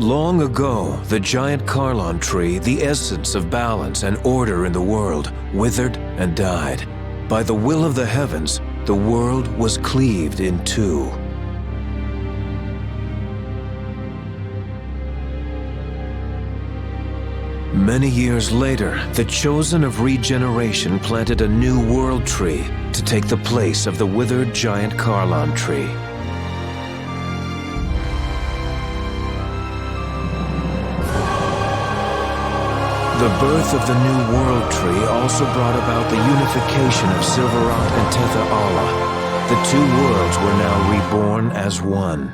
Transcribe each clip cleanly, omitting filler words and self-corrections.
Long ago, the giant Carlon tree, the essence of balance and order in the world, withered and died. By the will of the heavens, the world was cleaved in two. Many years later, the Chosen of Regeneration planted a new world tree to take the place of the withered giant Carlon tree. The birth of the new world tree also brought about the unification of Silverot and Tetha Allah. The two worlds were now reborn as one.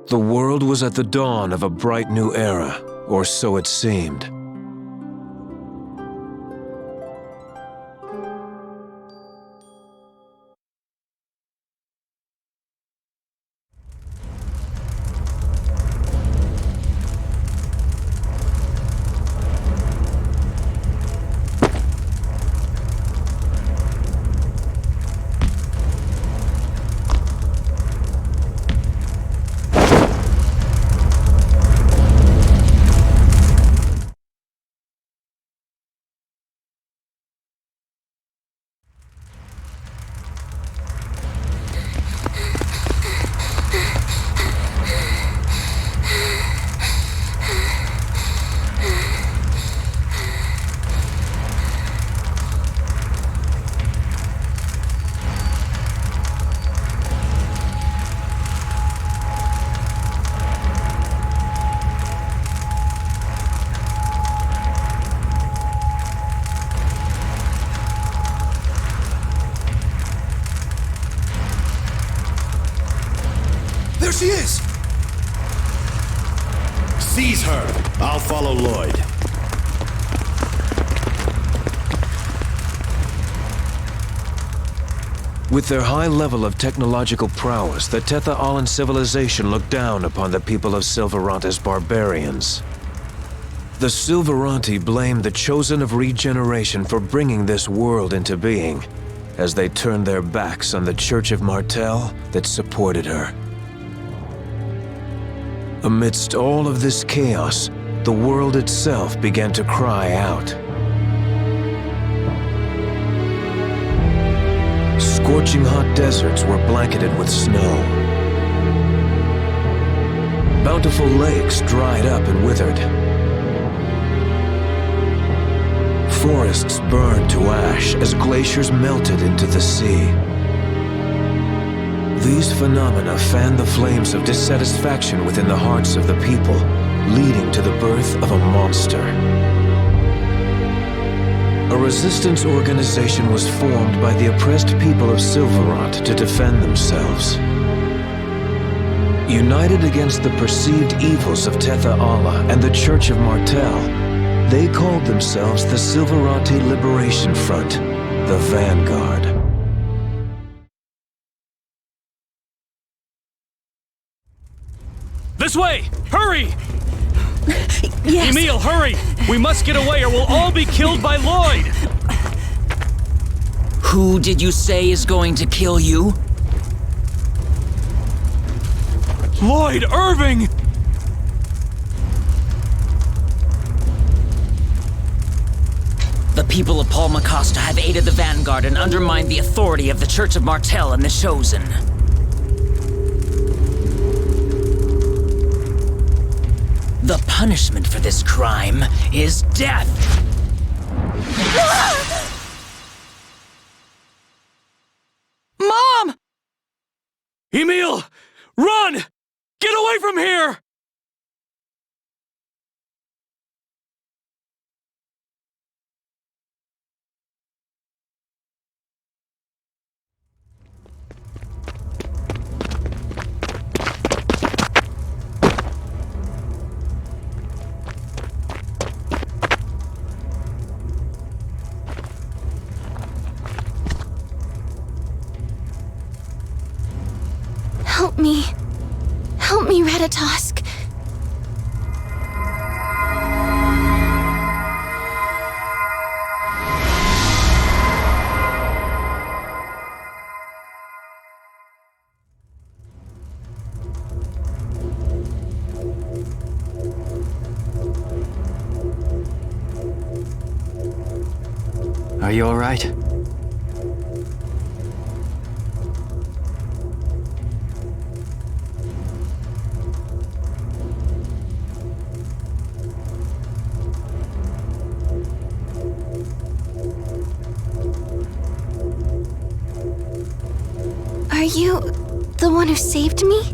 The world was at the dawn of a bright new era, or so it seemed. There she is! Seize her! I'll follow Lloyd. With their high level of technological prowess, the Tetha Allan civilization looked down upon the people of Silverot as barbarians. The Silveranti blamed the Chosen of Regeneration for bringing this world into being, as they turned their backs on the Church of Martel that supported her. Amidst all of this chaos, the world itself began to cry out. Scorching hot deserts were blanketed with snow. Bountiful lakes dried up and withered. Forests burned to ash as glaciers melted into the sea. These phenomena fanned the flames of dissatisfaction within the hearts of the people, leading to the birth of a monster. A resistance organization was formed by the oppressed people of Silverot to defend themselves. United against the perceived evils of Tetha Allah and the Church of Martel, they called themselves the Silverati Liberation Front, the Vanguard. This way! Hurry! Yes. Emil, hurry! We must get away or we'll all be killed by Lloyd! Who did you say is going to kill you? Lloyd Irving! The people of Palmacosta have aided the Vanguard and undermined the authority of the Church of Martel and the Chosen. The punishment for this crime is death! Mom! Emil! Run! Get away from here! Are you all right? Are you the one who saved me?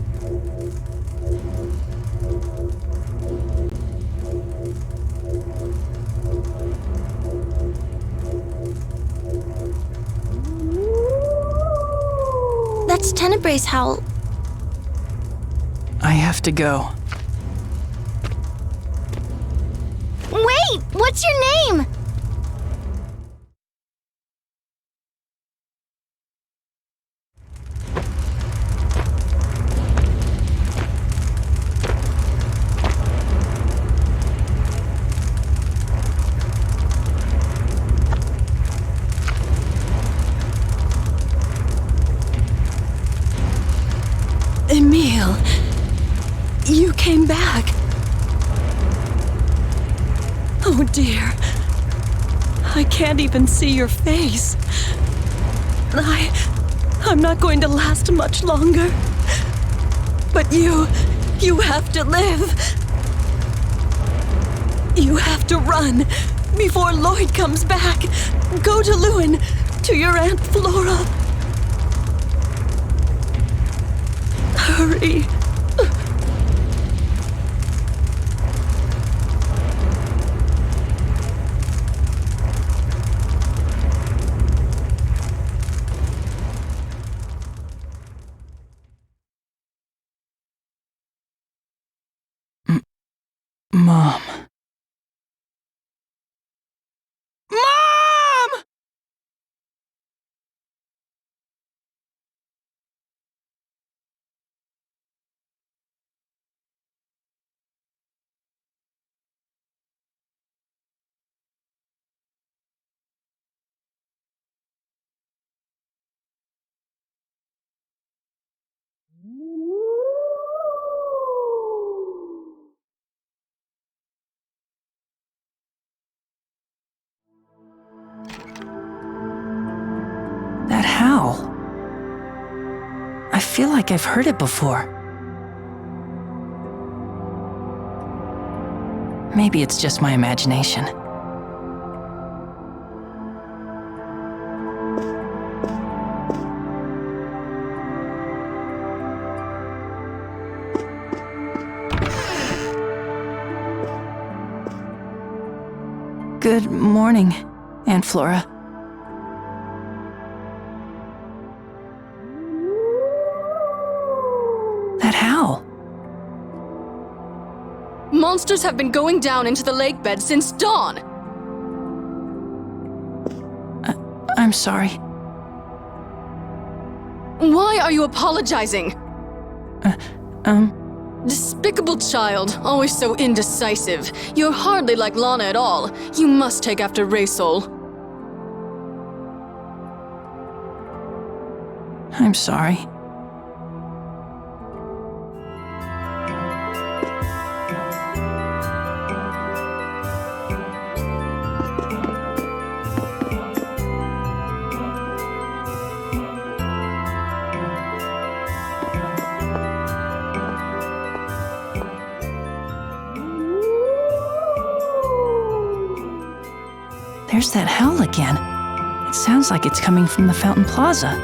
That's Tenebrae's howl. I have to go. Wait! What's your name? Emil, you came back. Oh dear. I can't even see your face. I'm not going to last much longer. But you have to live. You have to run before Lloyd comes back. Go to Lewin, to your Aunt Flora. Hurry. Mom. Mom! That howl. I feel like I've heard it before. Maybe it's just my imagination. Good morning, Aunt Flora. That howl. Monsters have been going down into the lake bed since dawn. I'm sorry. Why are you apologizing? Um, Despicable child, always so indecisive. You're hardly like Lana at all. You must take after Raysol. I'm sorry. There's that howl again. It sounds like it's coming from the Fountain Plaza.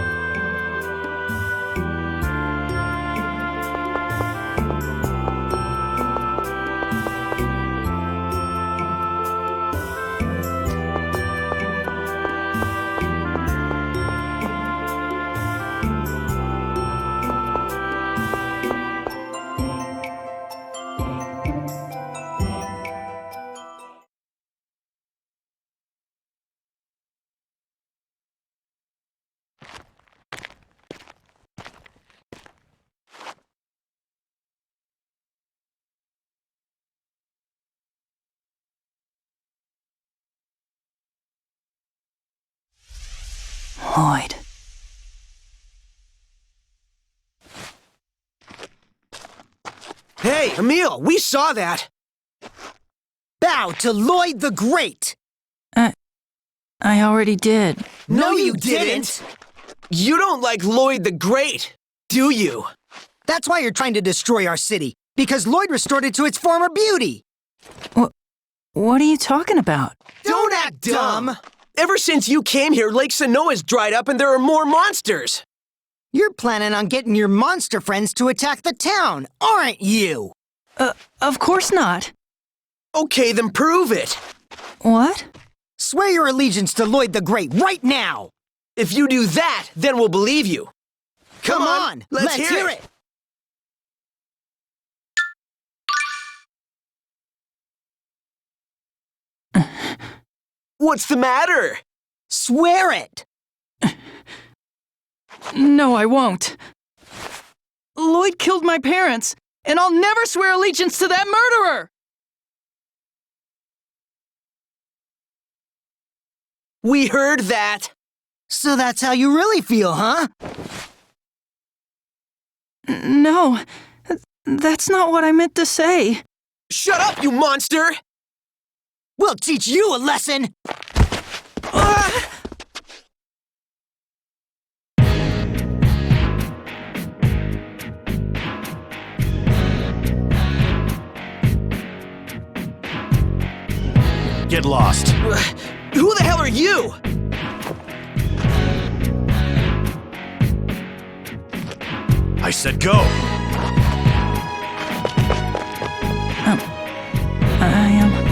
Lloyd. Hey, Emil, we saw that! Bow to Lloyd the Great! I already did. No, you didn't! You don't like Lloyd the Great, do you? That's why you're trying to destroy our city, because Lloyd restored it to its former beauty. What are you talking about? Don't act dumb! Ever since you came here, Lake Sanoa's dried up and there are more monsters! You're planning on getting your monster friends to attack the town, aren't you? Of course not. Okay, then prove it! What? Swear your allegiance to Lloyd the Great right now! If you do that, then we'll believe you. Come on, let's hear it! What's the matter? Swear it! No, I won't. Lloyd killed my parents, and I'll never swear allegiance to that murderer! We heard that! So that's how you really feel, huh? No, that's not what I meant to say. Shut up, you monster! We'll teach you a lesson! Get lost. Who the hell are you? I said go! I am...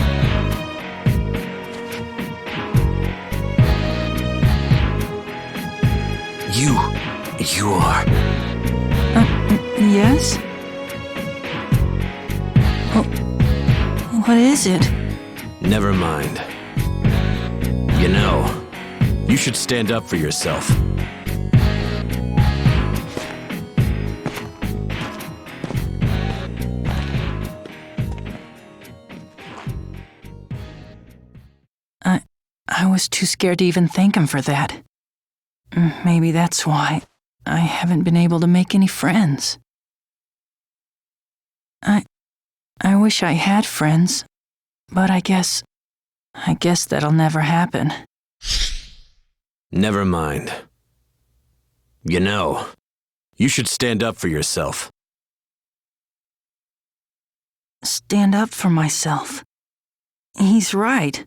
You are... Yes? What is it? Never mind. You know, you should stand up for yourself. I was too scared to even thank him for that. Maybe that's why I haven't been able to make any friends. I wish I had friends, but I guess that'll never happen. Never mind. You know, you should stand up for yourself. Stand up for myself. He's right.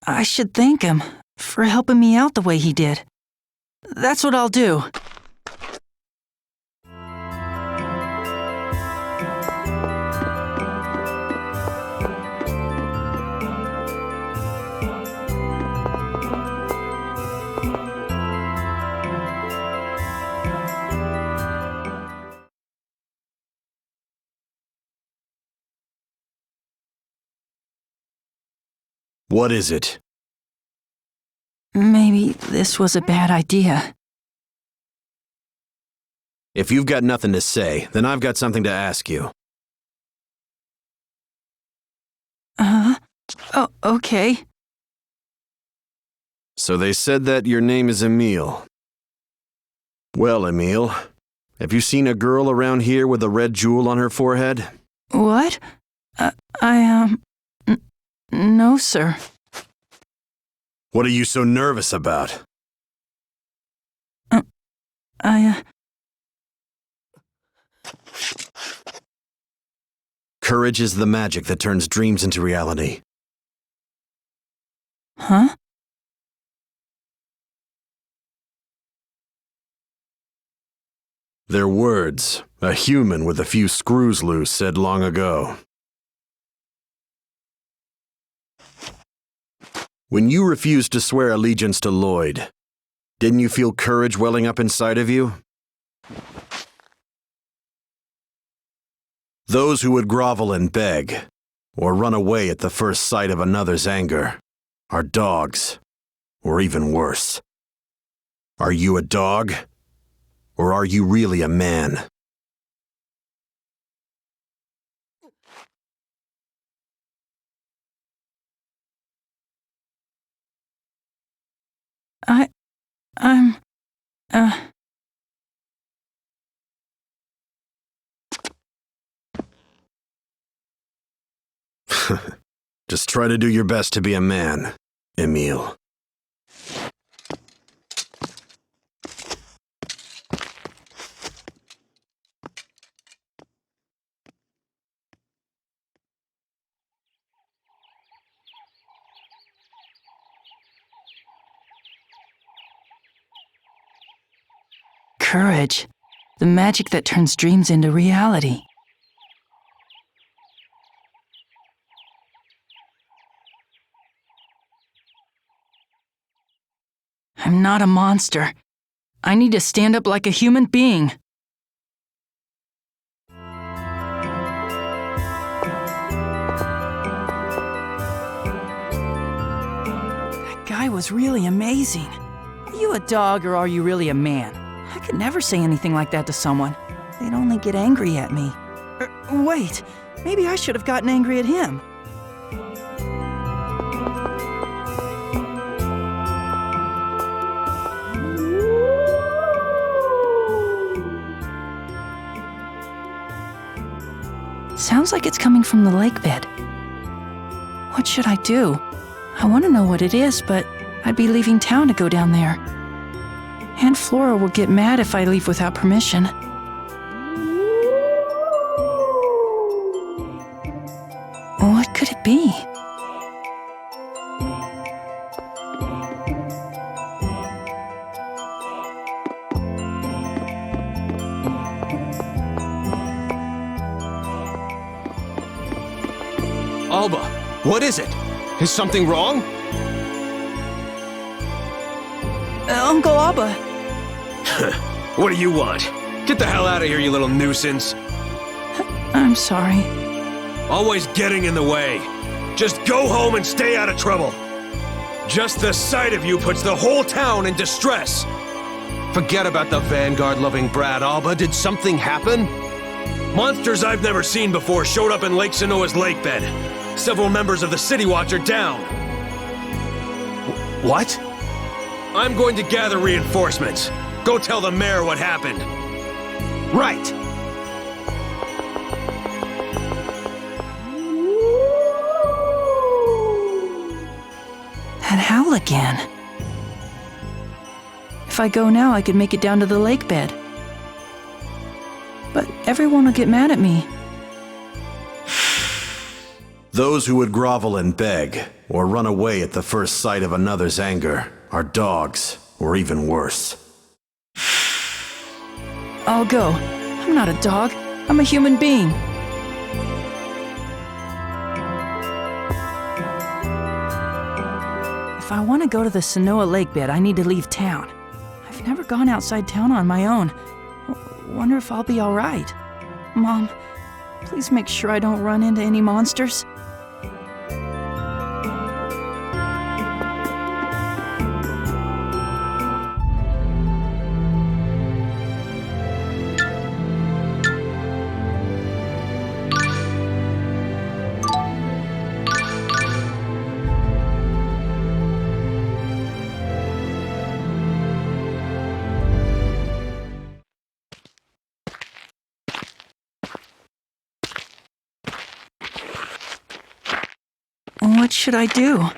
I should thank him for helping me out the way he did. That's what I'll do. What is it? Maybe this was a bad idea. If you've got nothing to say, then I've got something to ask you. Oh, okay. So they said that your name is Emil. Well, Emil, have you seen a girl around here with a red jewel on her forehead? What? No, sir. What are you so nervous about? Courage is the magic that turns dreams into reality. Huh? They're words a human with a few screws loose said long ago. When you refused to swear allegiance to Lloyd, didn't you feel courage welling up inside of you? Those who would grovel and beg, or run away at the first sight of another's anger, are dogs, or even worse. Are you a dog, or are you really a man? I'm... Just try to do your best to be a man, Emil. Courage. The magic that turns dreams into reality. I'm not a monster. I need to stand up like a human being. That guy was really amazing. Are you a dog or are you really a man? I could never say anything like that to someone. They'd only get angry at me. Wait, maybe I should have gotten angry at him. Sounds like it's coming from the lake bed. What should I do? I want to know what it is, but I'd be leaving town to go down there. Aunt Flora will get mad if I leave without permission. What could it be? Alba, what is it? Is something wrong? Uncle Abba. What do you want? Get the hell out of here, you little nuisance. I'm sorry. Always getting in the way. Just go home and stay out of trouble. Just the sight of you puts the whole town in distress. Forget about the Vanguard-loving brat, Alba. Did something happen? Monsters I've never seen before showed up in Lake Sanoa's lakebed. Several members of the City Watch are down. What? I'm going to gather reinforcements. Go tell the mayor what happened. Right. That howl again. If I go now, I could make it down to the lake bed. But everyone will get mad at me. Those who would grovel and beg, or run away at the first sight of another's anger, are dogs, or even worse. I'll go. I'm not a dog. I'm a human being. If I want to go to the Sanoa lake bed, I need to leave town. I've never gone outside town on my own. Wonder if I'll be all right. Mom, please make sure I don't run into any monsters. What should I do?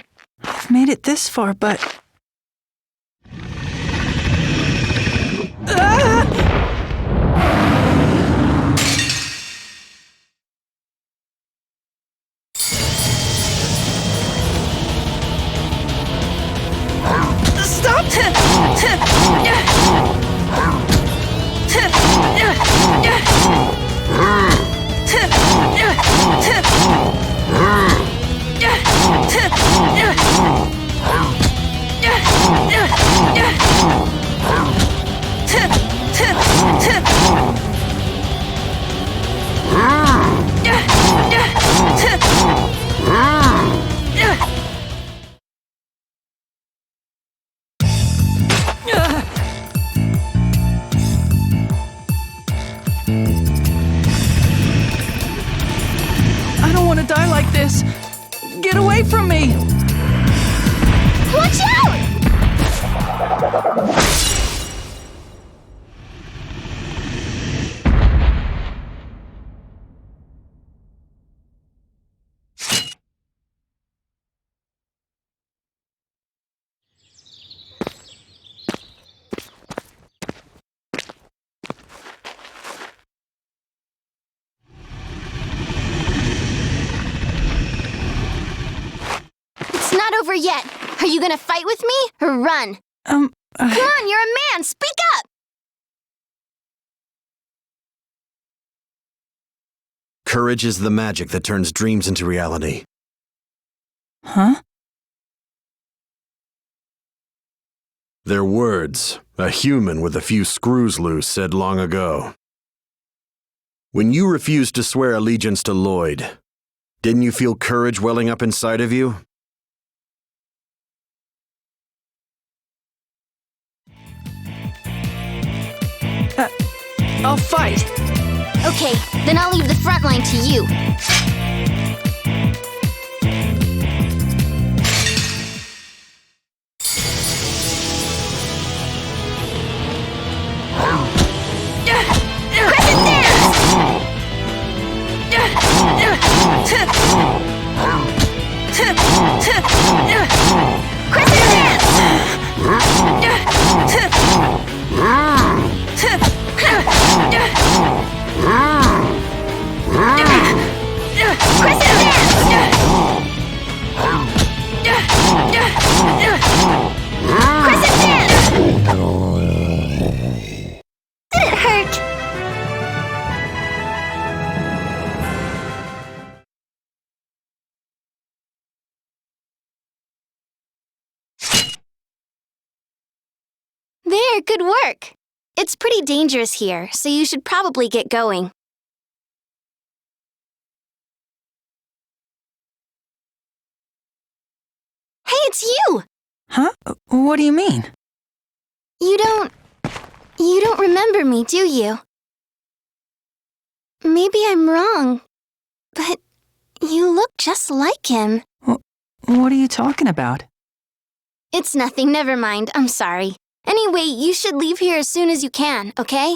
I've made it this far, but... Stop! I don't want to die like this. Get away from me! Watch out! Not over yet. Are you gonna fight with me or run? Come on, you're a man. Speak up. Courage is the magic that turns dreams into reality. Huh? They're words a human with a few screws loose said long ago. When you refused to swear allegiance to Lloyd, didn't you feel courage welling up inside of you? I'll fight. Okay, then I'll leave the front line to you. There, good work. It's pretty dangerous here, so you should probably get going. Hey, it's you! Huh? What do you mean? You don't remember me, do you? Maybe I'm wrong, but you look just like him. What are you talking about? It's nothing, never mind, I'm sorry. Anyway, you should leave here as soon as you can, okay?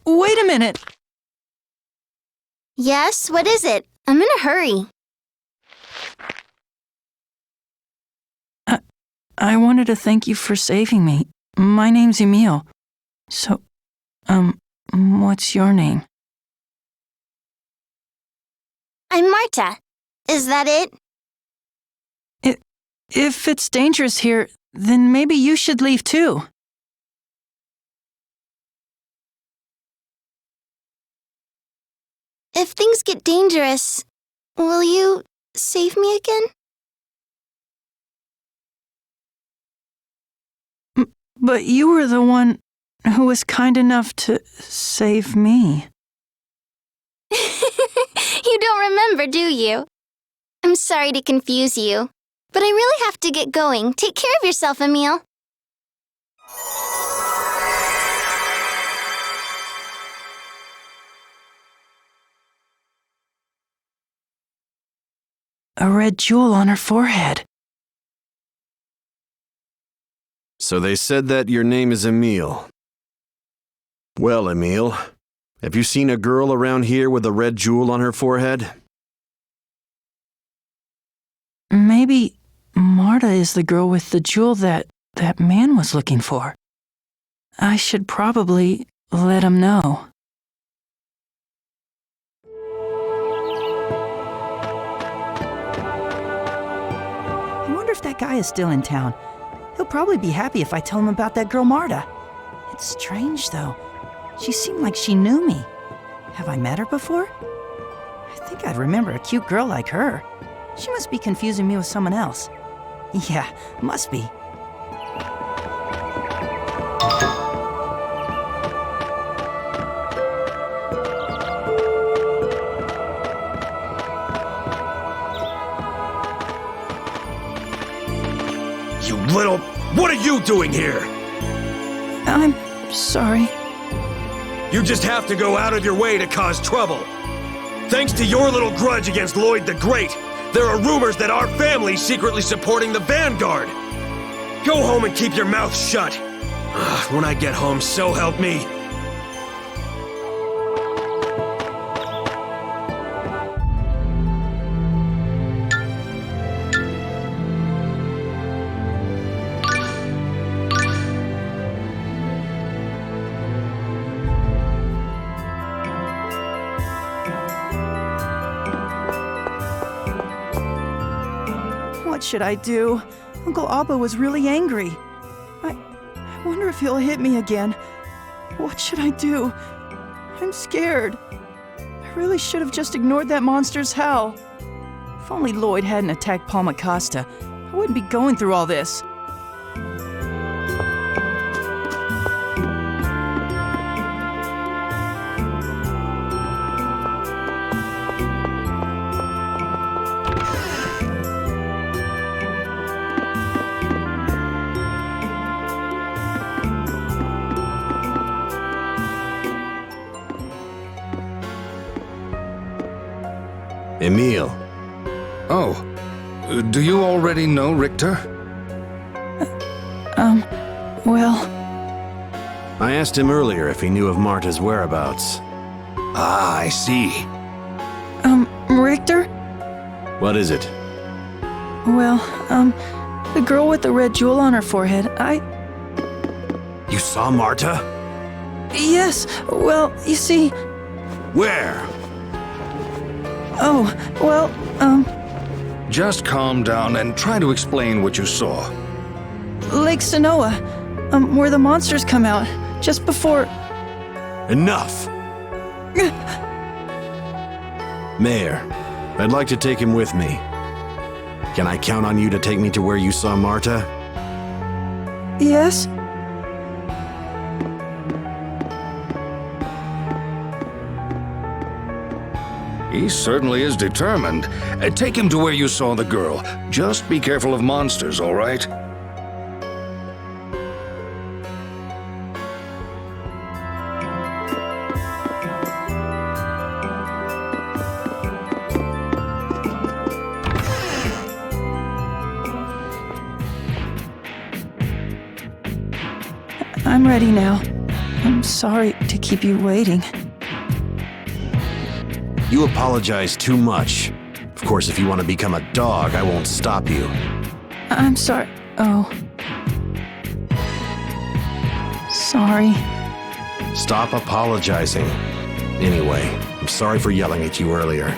Wait a minute! Yes, what is it? I'm in a hurry. I wanted to thank you for saving me. My name's Emil. So, what's your name? I'm Marta. Is that it? If it's dangerous here, then maybe you should leave too. If things get dangerous, will you save me again? But you were the one who was kind enough to save me. You don't remember, do you? I'm sorry to confuse you, but I really have to get going. Take care of yourself, Emil. A red jewel on her forehead. So they said that your name is Emil. Well, Emil, have you seen a girl around here with a red jewel on her forehead? Maybe Marta is the girl with the jewel that man was looking for. I should probably let him know. I wonder if that guy is still in town. He'll probably be happy if I tell him about that girl Marta. It's strange, though. She seemed like she knew me. Have I met her before? I think I'd remember a cute girl like her. She must be confusing me with someone else. Yeah, must be. You little... What are you doing here? I'm sorry. You just have to go out of your way to cause trouble. Thanks to your little grudge against Lloyd the Great, there are rumors that our family's secretly supporting the Vanguard. Go home and keep your mouth shut. When I get home, so help me. What should I do? Uncle Abba was really angry. I wonder if he'll hit me again. What should I do? I I'm scared. I really should have just ignored that monster's howl. If only Lloyd hadn't attacked Palmacosta, I wouldn't be going through all this. Emil. Oh, do you already know Richter? Well... I asked him earlier if he knew of Marta's whereabouts. Ah, I see. Richter? What is it? Well, the girl with the red jewel on her forehead, You saw Marta? Yes, well, you see... Where? Oh, well, Just calm down and try to explain what you saw. Lake Sanoa, where the monsters come out, just before... Enough! Mayor, I'd like to take him with me. Can I count on you to take me to where you saw Marta? Yes? He certainly is determined. Take him to where you saw the girl. Just be careful of monsters, all right? I'm ready now. I'm sorry to keep you waiting. You apologize too much. Of course, if you want to become a dog, I won't stop you. I'm sorry. Oh. Sorry. Stop apologizing. Anyway, I'm sorry for yelling at you earlier.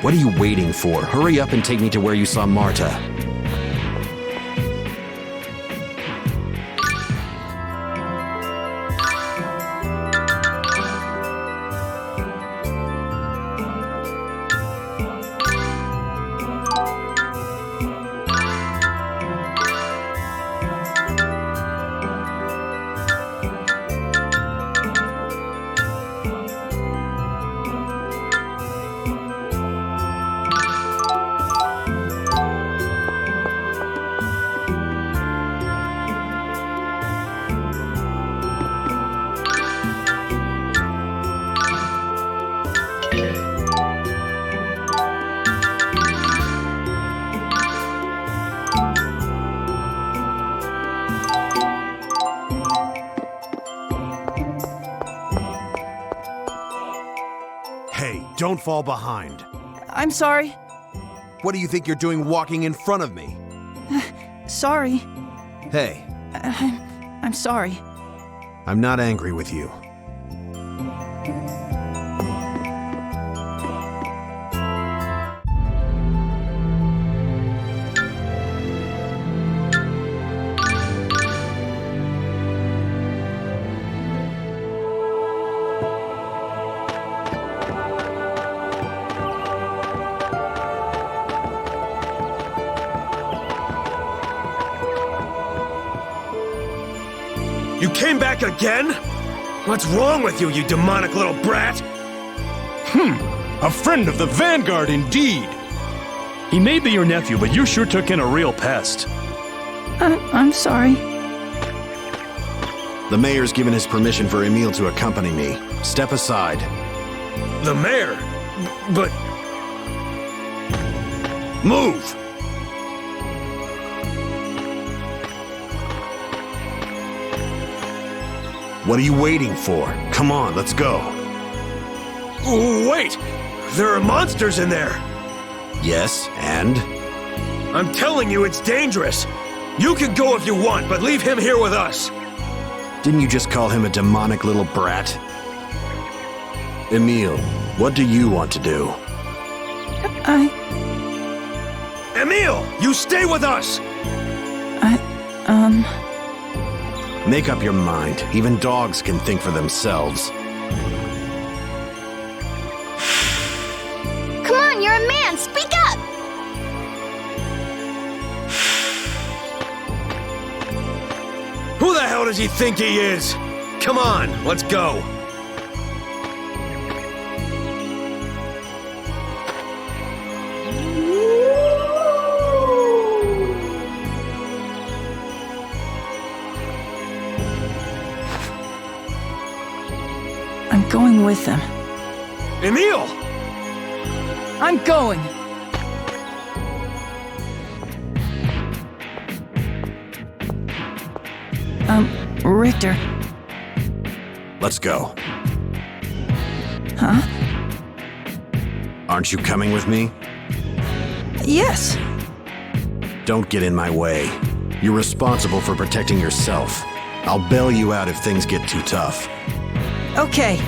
What are you waiting for? Hurry up and take me to where you saw Marta. Hey, don't fall behind. I'm sorry. What do you think you're doing walking in front of me? Sorry. Hey, I'm sorry. I'm not angry with you. You came back again? What's wrong with you, you demonic little brat? A friend of the Vanguard, indeed. He may be your nephew, but you sure took in a real pest. I'm sorry. The mayor's given his permission for Emil to accompany me. Step aside. The mayor? But... Move! What are you waiting for? Come on, let's go. Wait! There are monsters in there! Yes, and? I'm telling you, it's dangerous! You can go if you want, but leave him here with us! Didn't you just call him a demonic little brat? Emil, what do you want to do? Emil! You stay with us! Make up your mind. Even dogs can think for themselves. Come on, you're a man! Speak up! Who the hell does he think he is? Come on, let's go. I'm going with them. Emil! I'm going! Richter. Let's go. Huh? Aren't you coming with me? Yes. Don't get in my way. You're responsible for protecting yourself. I'll bail you out if things get too tough. Okay.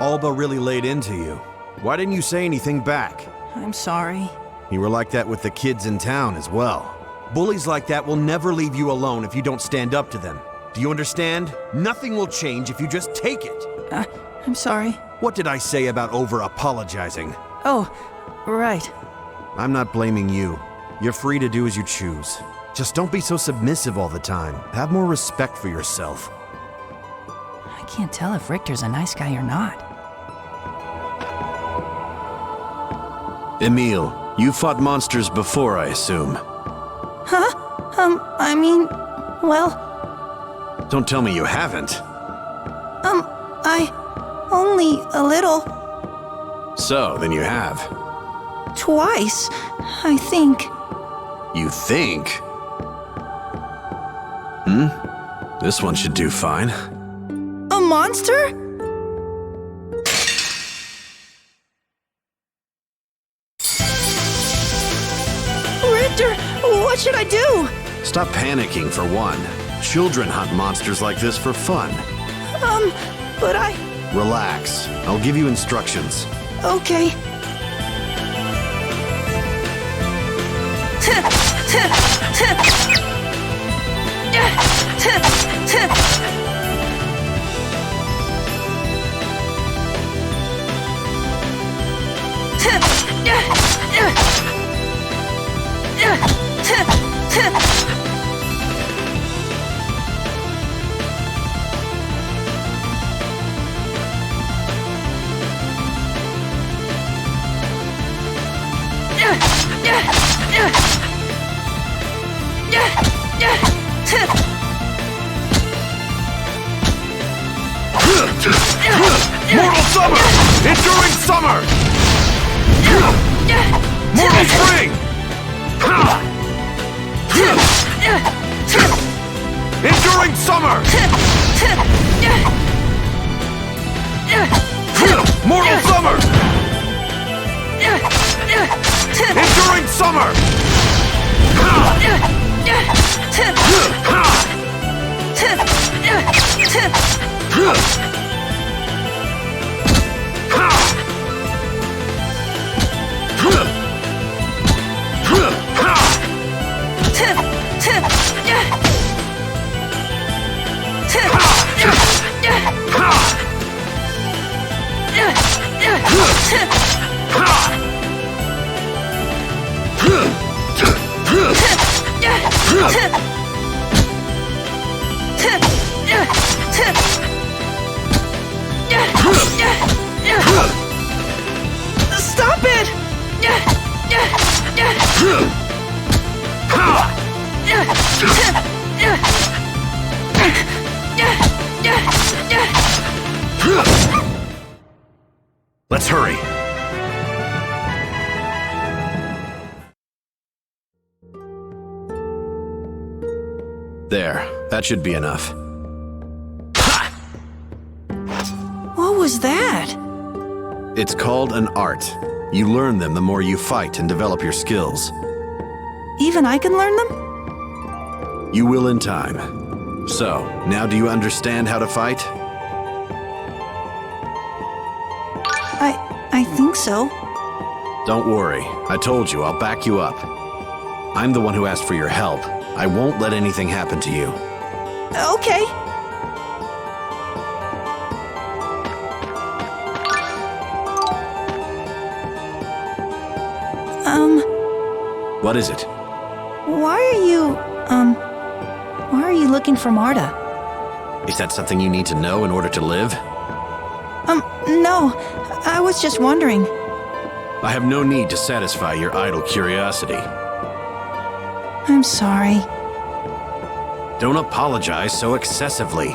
Alba really laid into you. Why didn't you say anything back? I'm sorry. You were like that with the kids in town as well. Bullies like that will never leave you alone if you don't stand up to them. Do you understand? Nothing will change if you just take it. I'm sorry. What did I say about over-apologizing? Oh, right. I'm not blaming you. You're free to do as you choose. Just don't be so submissive all the time. Have more respect for yourself. I can't tell if Richter's a nice guy or not. Emil, you fought monsters before, I assume. Huh? I mean, well... Don't tell me you haven't. Only a little. So, then you have. Twice, I think. You think? This one should do fine. A monster? Richter, what should I do? Stop panicking, for one. Children hunt monsters like this for fun. But I... Relax. I'll give you instructions. Okay. Mortal Summer! Enduring Summer! Mortal Spring! Enduring Summer! Mortal Summer! Enduring Summer! Stop it! Let's hurry. There, that should be enough. What was that? It's called an art. You learn them the more you fight and develop your skills. Even I can learn them? You will in time. So, now do you understand how to fight? I think so. Don't worry. I told you, I'll back you up. I'm the one who asked for your help. I won't let anything happen to you. Okay. What is it? Why are you looking for Marta? Is that something you need to know in order to live? No. I was just wondering. I have no need to satisfy your idle curiosity. I'm sorry. Don't apologize so excessively.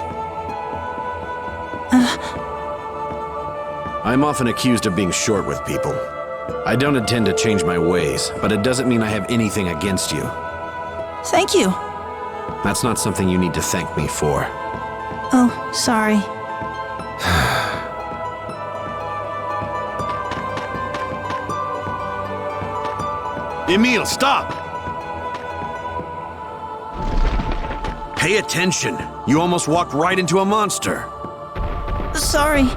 I'm often accused of being short with people. I don't intend to change my ways, but it doesn't mean I have anything against you. Thank you. That's not something you need to thank me for. Oh, sorry. Emil, stop! Pay attention. You almost walked right into a monster. Sorry.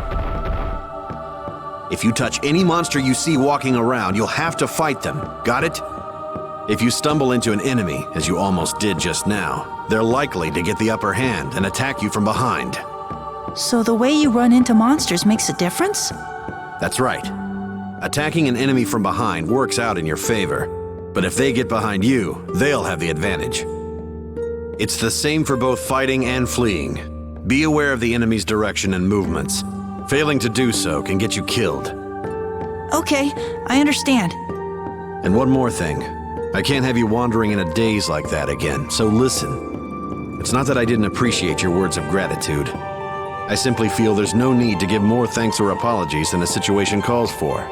If you touch any monster you see walking around, you'll have to fight them. Got it? If you stumble into an enemy, as you almost did just now, they're likely to get the upper hand and attack you from behind. So the way you run into monsters makes a difference? That's right. Attacking an enemy from behind works out in your favor. But if they get behind you, they'll have the advantage. It's the same for both fighting and fleeing. Be aware of the enemy's direction and movements. Failing to do so can get you killed. Okay, I understand. And one more thing. I can't have you wandering in a daze like that again, so listen. It's not that I didn't appreciate your words of gratitude. I simply feel there's no need to give more thanks or apologies than the situation calls for.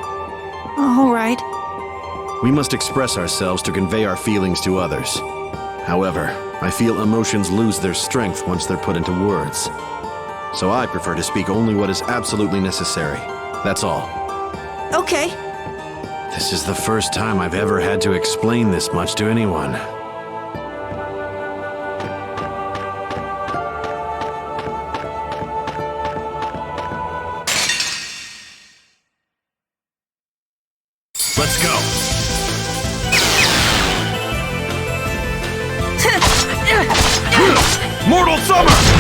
All right. We must express ourselves to convey our feelings to others. However, I feel emotions lose their strength once they're put into words. So I prefer to speak only what is absolutely necessary. That's all. Okay. This is the first time I've ever had to explain this much to anyone. Let's go. Mortal Summer!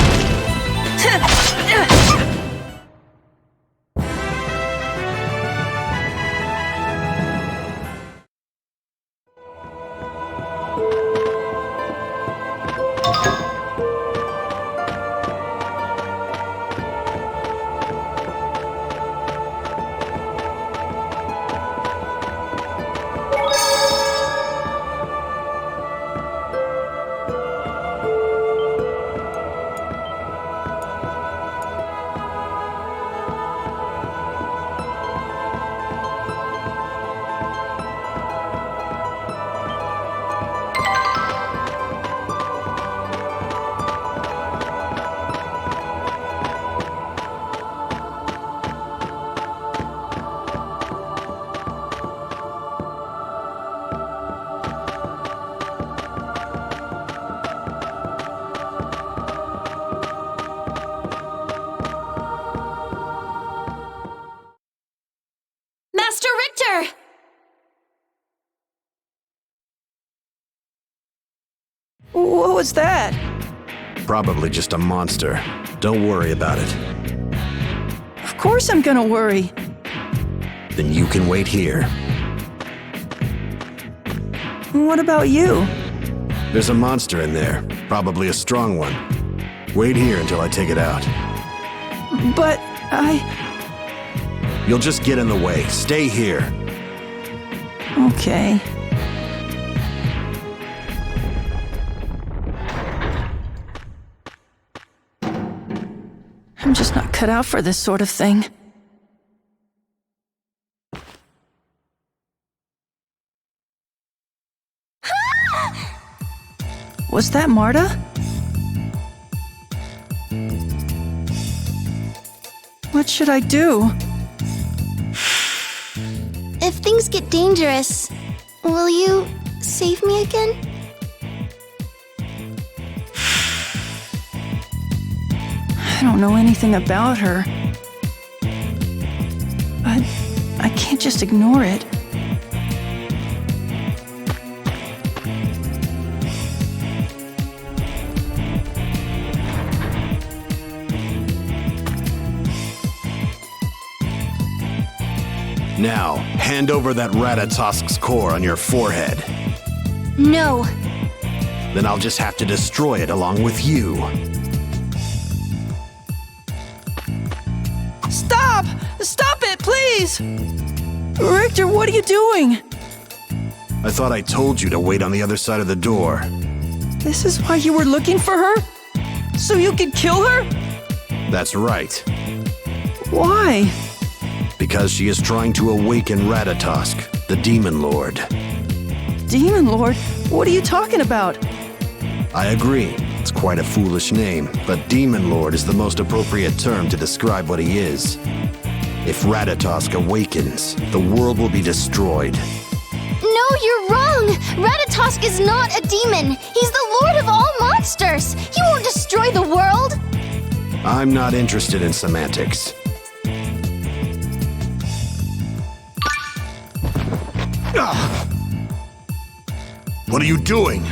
Master Richter! What was that? Probably just a monster. Don't worry about it. Of course I'm gonna worry. Then you can wait here. What about you? There's a monster in there. Probably a strong one. Wait here until I take it out. But You'll just get in the way. Stay here. Okay. I'm just not cut out for this sort of thing. Was that Marta? What should I do? If things get dangerous, will you save me again? I don't know anything about her. But I can't just ignore it. Now, hand over that Ratatosk's core on your forehead. No. Then I'll just have to destroy it along with you. Stop! Stop it, please! Richter, what are you doing? I thought I told you to wait on the other side of the door. This is why you were looking for her? So you could kill her? That's right. Why? Because she is trying to awaken Ratatosk, the Demon Lord. Demon Lord? What are you talking about? I agree. It's quite a foolish name, but Demon Lord is the most appropriate term to describe what he is. If Ratatosk awakens, the world will be destroyed. No, you're wrong! Ratatosk is not a demon! He's the lord of all monsters! He won't destroy the world! I'm not interested in semantics. What are you doing?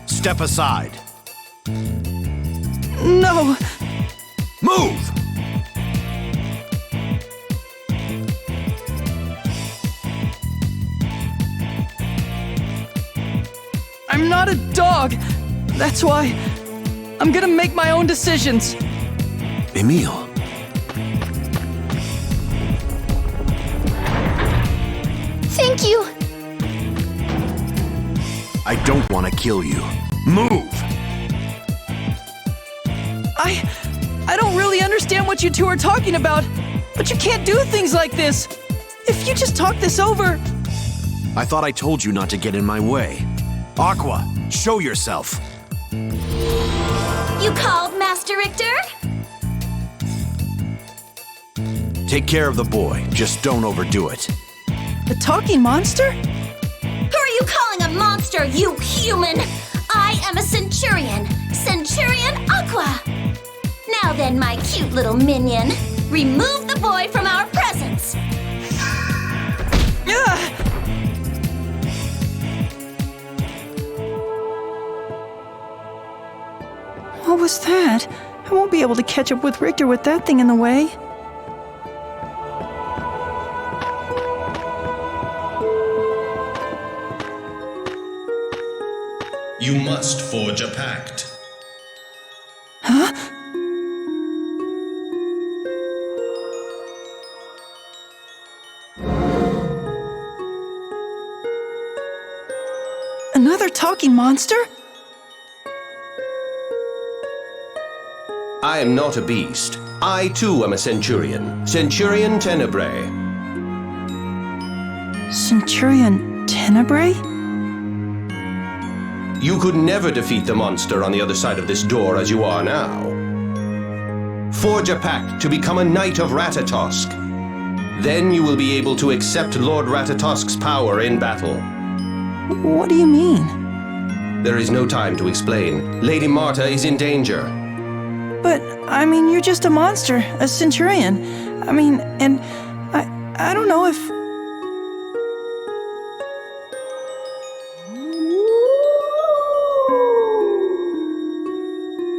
Step aside. No! Move! I'm not a dog! That's why I'm gonna make my own decisions. Emil. Thank you! I don't want to kill you. Move! I don't really understand what you two are talking about, but you can't do things like this. If you just talk this over... I thought I told you not to get in my way. Aqua, show yourself. You called, Master Richter? Take care of the boy. Just don't overdo it. A talking monster? Who are you calling a monster, you human? I am a Centurion. Centurion Aqua. Now then, my cute little minion, remove the boy from our presence. What was that? I won't be able to catch up with Richter with that thing in the way. You must forge a pact. Huh? Another talking monster? I am not a beast. I too am a Centurion. Centurion Tenebrae. Centurion Tenebrae? You could never defeat the monster on the other side of this door as you are now. Forge a pact to become a knight of Ratatosk. Then you will be able to accept Lord Ratatosk's power in battle. What do you mean? There is no time to explain. Lady Marta is in danger. But, I mean, you're just a monster, a Centurion. I mean, and I don't know if...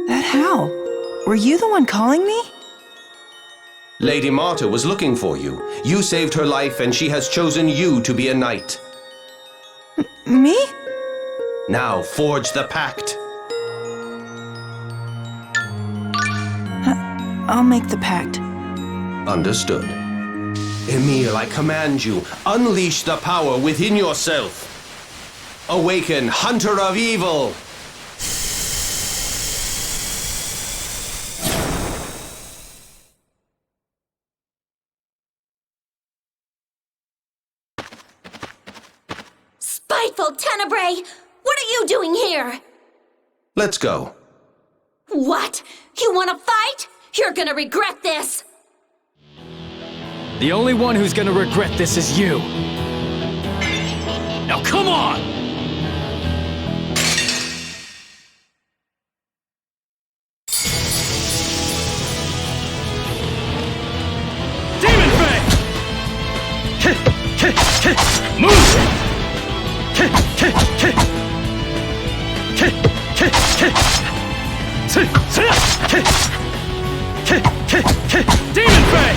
That how? Were you the one calling me? Lady Marta was looking for you. You saved her life and she has chosen you to be a knight. Me? Now forge the pact. I'll make the pact. Understood. Emil, I command you, unleash the power within yourself. Awaken, Hunter of Evil! Spiteful Tenebrae! What are you doing here? Let's go. What? You want to fight? You're gonna regret this! The only one who's gonna regret this is you. Now come on! Demon Fang!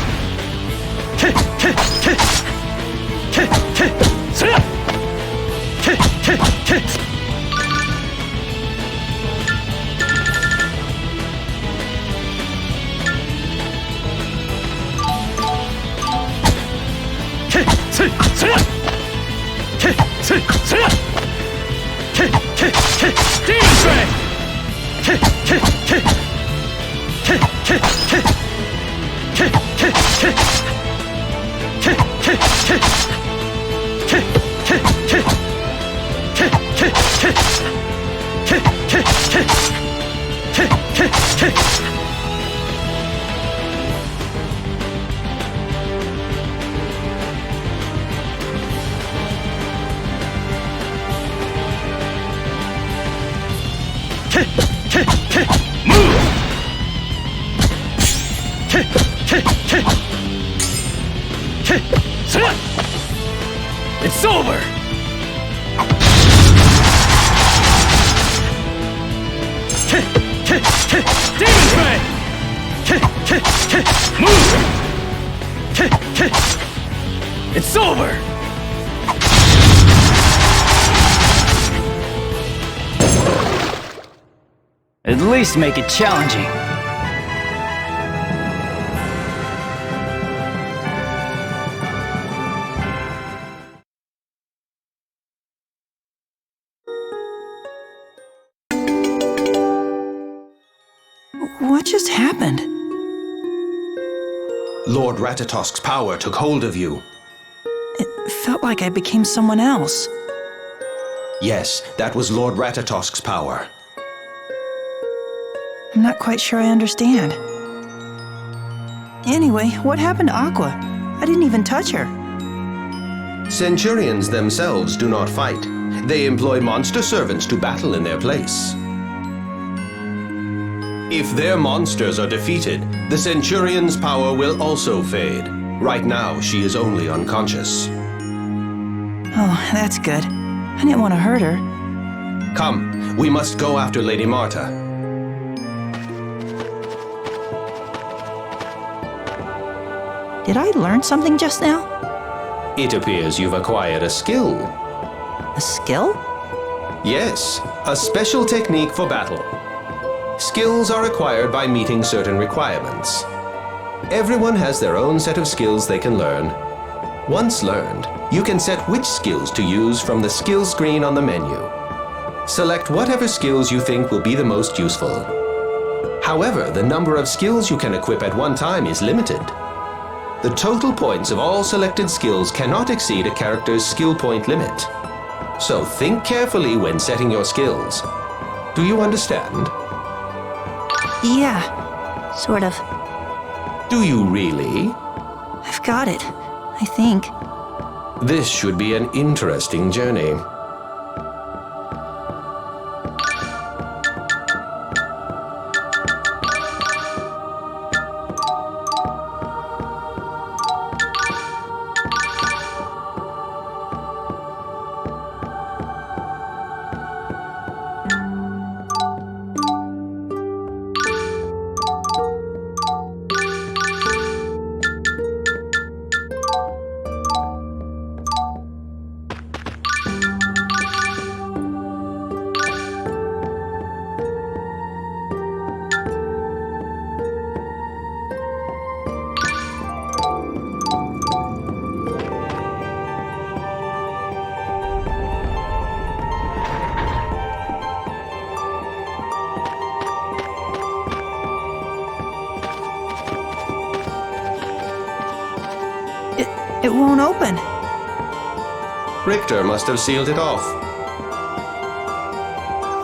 It's over! Demon Fang! Move! It's over! At least make it challenging. What just happened? Lord Ratatosk's power took hold of you. It felt like I became someone else. Yes, that was Lord Ratatosk's power. I'm not quite sure I understand. Anyway, what happened to Aqua? I didn't even touch her. Centurions themselves do not fight. They employ monster servants to battle in their place. If their monsters are defeated, the Centurion's power will also fade. Right now, she is only unconscious. Oh, that's good. I didn't want to hurt her. Come, we must go after Lady Marta. Did I learn something just now? It appears you've acquired a skill. A skill? Yes, a special technique for battle. Skills are acquired by meeting certain requirements. Everyone has their own set of skills they can learn. Once learned, you can set which skills to use from the skill screen on the menu. Select whatever skills you think will be the most useful. However, the number of skills you can equip at one time is limited. The total points of all selected skills cannot exceed a character's skill point limit. So think carefully when setting your skills. Do you understand? Yeah, sort of. Do you really? I've got it, I think. This should be an interesting journey. It won't open. Richter must have sealed it off.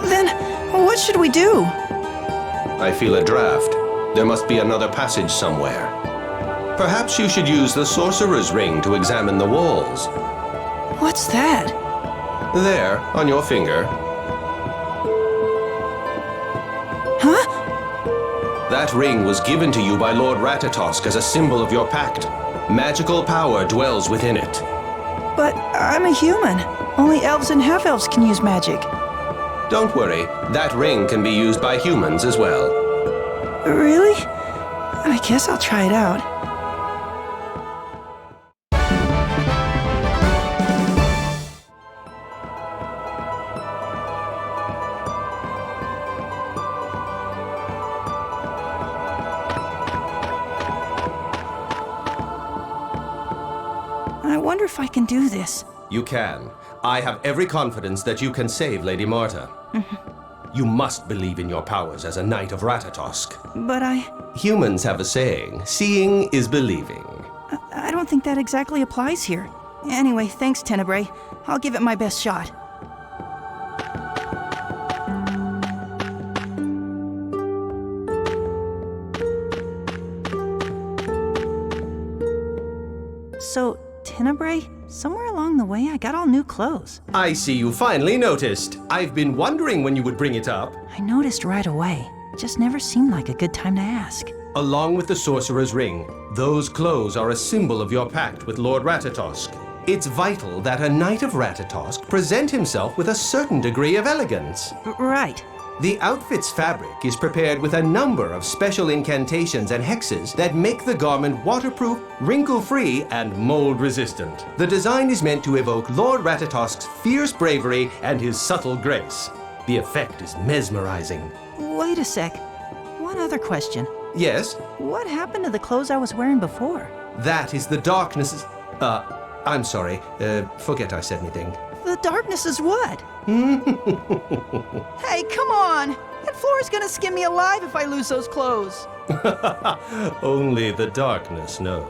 Then, what should we do? I feel a draft. There must be another passage somewhere. Perhaps you should use the sorcerer's ring to examine the walls. What's that? There, on your finger. Huh? That ring was given to you by Lord Ratatosk as a symbol of your pact. Magical power dwells within it. But I'm a human. Only elves and half-elves can use magic. Don't worry, that ring can be used by humans as well. Really? I guess I'll try it out. I wonder if I can do this. You can. I have every confidence that you can save Lady Marta. You must believe in your powers as a knight of Ratatosk. But Humans have a saying, seeing is believing. I don't think that exactly applies here. Anyway, thanks, Tenebrae. I'll give it my best shot. So, Tenebrae, somewhere along the way I got all new clothes. I see you finally noticed. I've been wondering when you would bring it up. I noticed right away. It just never seemed like a good time to ask. Along with the sorcerer's ring, those clothes are a symbol of your pact with Lord Ratatosk. It's vital that a knight of Ratatosk present himself with a certain degree of elegance. Right. The outfit's fabric is prepared with a number of special incantations and hexes that make the garment waterproof, wrinkle-free, and mold-resistant. The design is meant to evoke Lord Ratatosk's fierce bravery and his subtle grace. The effect is mesmerizing. Wait a sec. One other question. Yes? What happened to the clothes I was wearing before? That is the darkness. I'm sorry. Forget I said anything. The darkness is what? Hey, come on! That floor is gonna skin me alive if I lose those clothes. Only the darkness knows.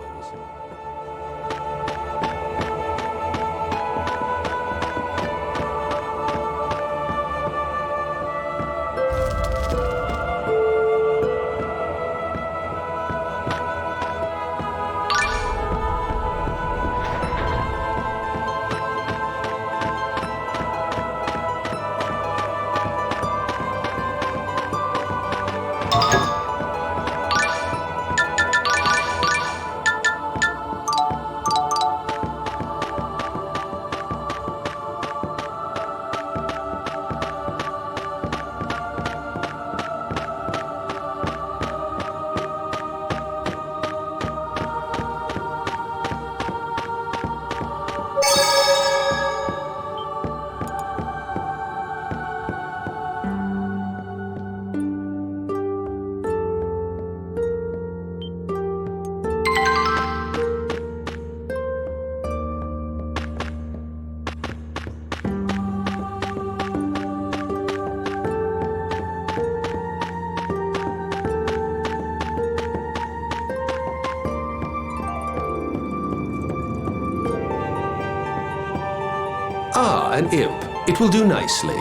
Ah, an imp. It will do nicely.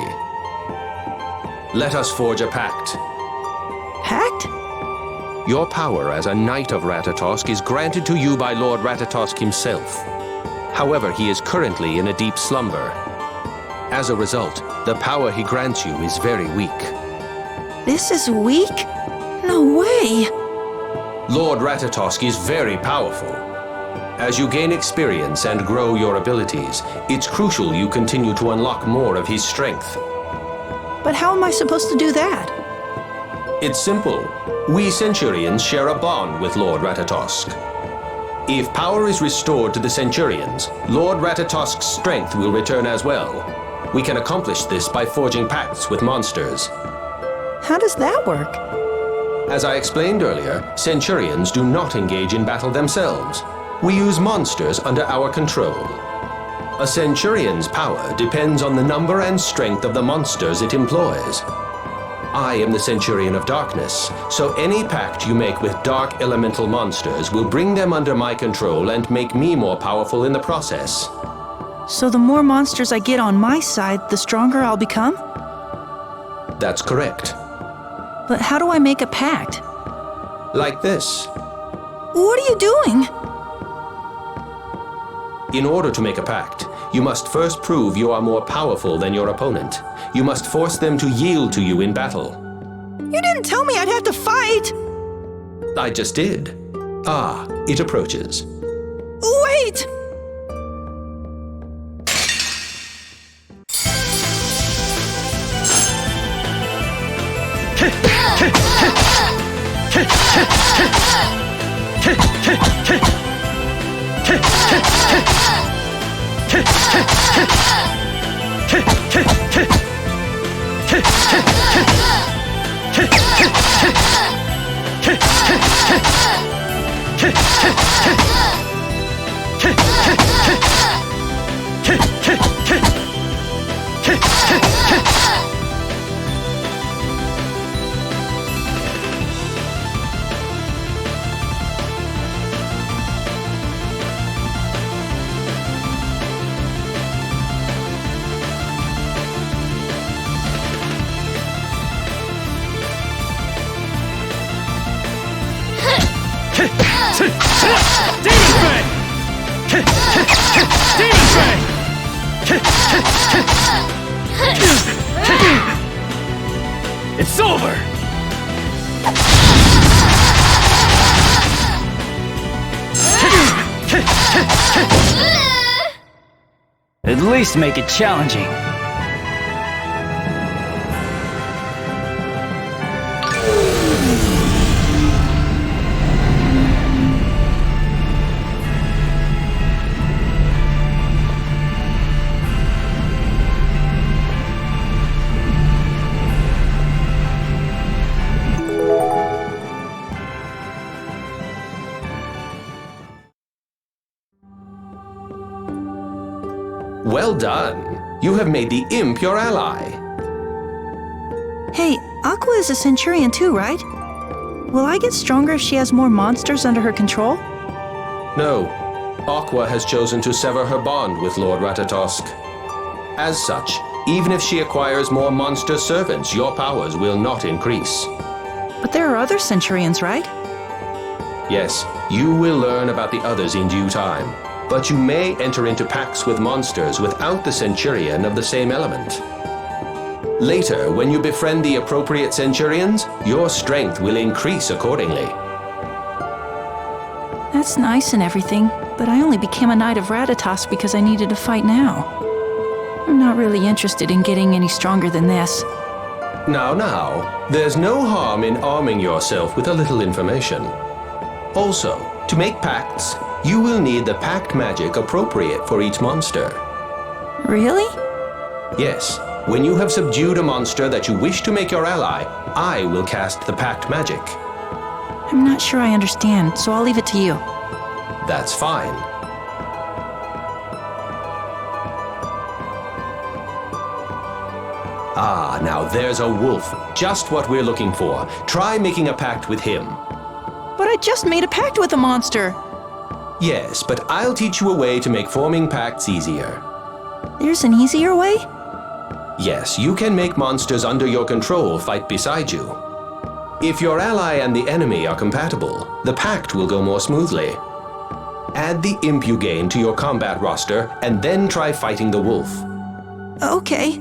Let us forge a pact. Pact? Your power as a knight of Ratatosk is granted to you by Lord Ratatosk himself. However, he is currently in a deep slumber. As a result, the power he grants you is very weak. This is weak? No way! Lord Ratatosk is very powerful. As you gain experience and grow your abilities, it's crucial you continue to unlock more of his strength. But how am I supposed to do that? It's simple. We Centurions share a bond with Lord Ratatosk. If power is restored to the Centurions, Lord Ratatosk's strength will return as well. We can accomplish this by forging pacts with monsters. How does that work? As I explained earlier, Centurions do not engage in battle themselves. We use monsters under our control. A Centurion's power depends on the number and strength of the monsters it employs. I am the Centurion of Darkness, so any pact you make with dark elemental monsters will bring them under my control and make me more powerful in the process. So the more monsters I get on my side, the stronger I'll become? That's correct. But how do I make a pact? Like this. What are you doing? In order to make a pact, you must first prove you are more powerful than your opponent. You must force them to yield to you in battle. You didn't tell me I'd have to fight! I just did. Ah, it approaches. Wait! It's over! At least make it challenging. Well done. You have made the imp your ally. Hey, Aqua is a Centurion too, right? Will I get stronger if she has more monsters under her control? No. Aqua has chosen to sever her bond with Lord Ratatosk. As such, even if she acquires more monster servants, your powers will not increase. But there are other Centurions, right? Yes, you will learn about the others in due time. But you may enter into pacts with monsters without the Centurion of the same element. Later, when you befriend the appropriate Centurions, your strength will increase accordingly. That's nice and everything, but I only became a Knight of Ratatosk because I needed to fight now. I'm not really interested in getting any stronger than this. Now, there's no harm in arming yourself with a little information. Also, to make pacts, you will need the pact magic appropriate for each monster. Really? Yes. When you have subdued a monster that you wish to make your ally, I will cast the pact magic. I'm not sure I understand, so I'll leave it to you. That's fine. Ah, now there's a wolf. Just what we're looking for. Try making a pact with him. But I just made a pact with a monster! Yes, but I'll teach you a way to make forming pacts easier. There's an easier way? Yes, you can make monsters under your control fight beside you. If your ally and the enemy are compatible, the pact will go more smoothly. Add the imp you gain to your combat roster, and then try fighting the wolf. Okay.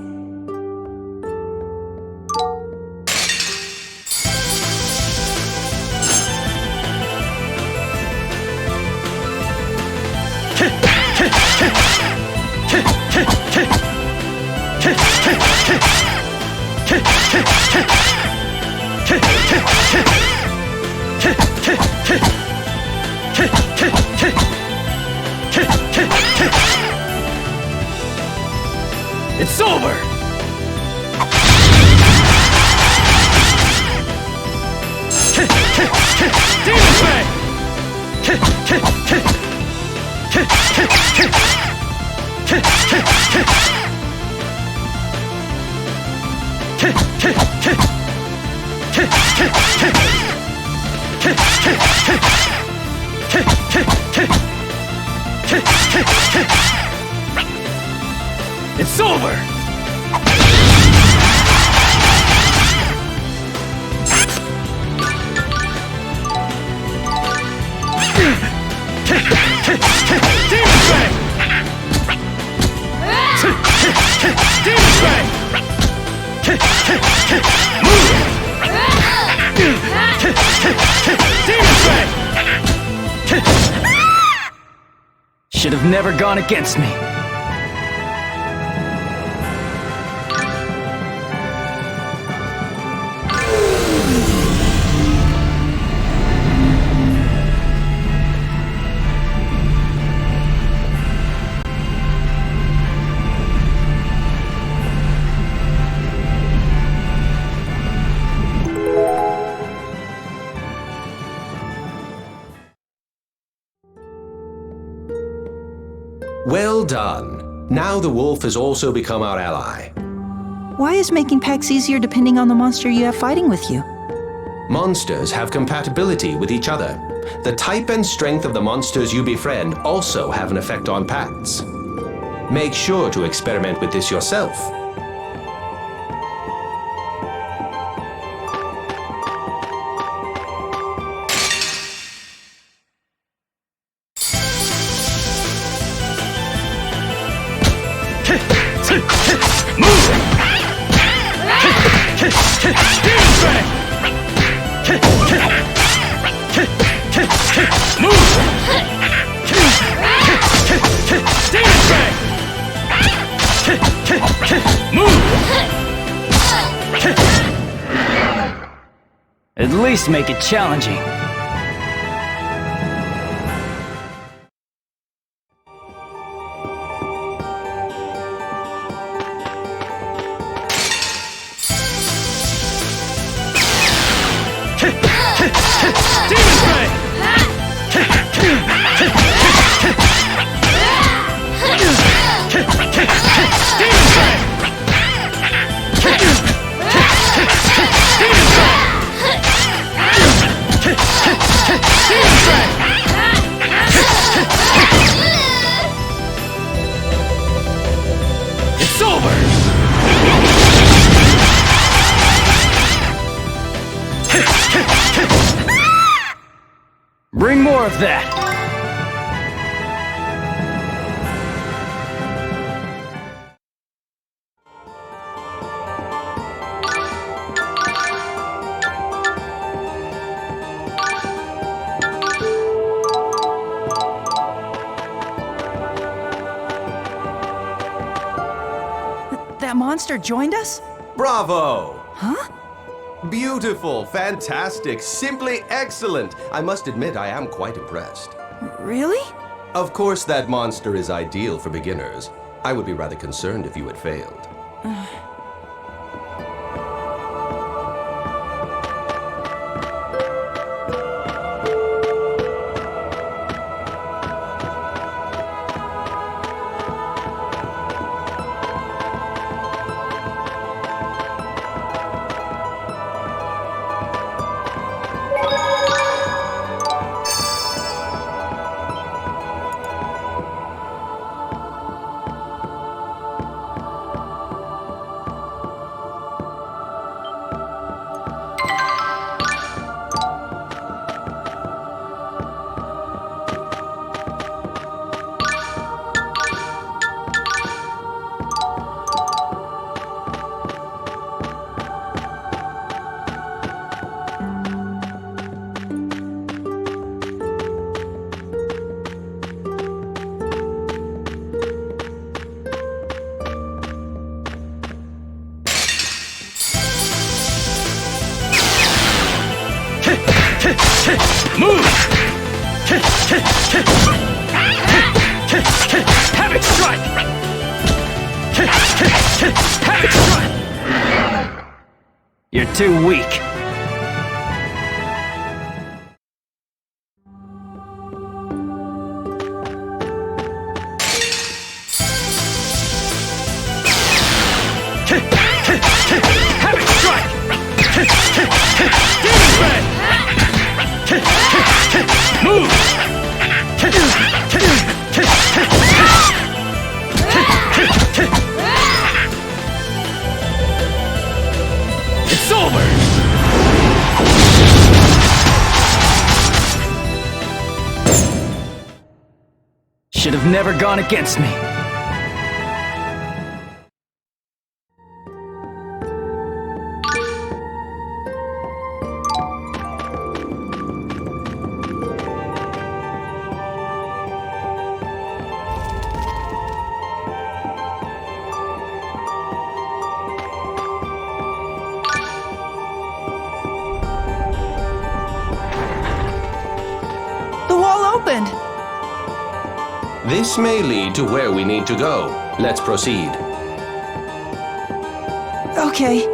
It's over! Tenebrae! It's over! Should have never gone against me. Well done. Now the wolf has also become our ally. Why is making pacts easier depending on the monster you have fighting with you? Monsters have compatibility with each other. The type and strength of the monsters you befriend also have an effect on pacts. Make sure to experiment with this yourself. At least make it challenging. It's over! Bring more of that! That monster joined us? Bravo! Huh? Beautiful, fantastic, simply excellent. I must admit I am quite impressed. Really? Of course that monster is ideal for beginners. I would be rather concerned if you had failed. Move! Have it strike! Have it strike! You're too weak. Have it strike! Tenebrae! Move! It's over! Should have never gone against me. Opened. This may lead to where we need to go. Let's proceed. Okay.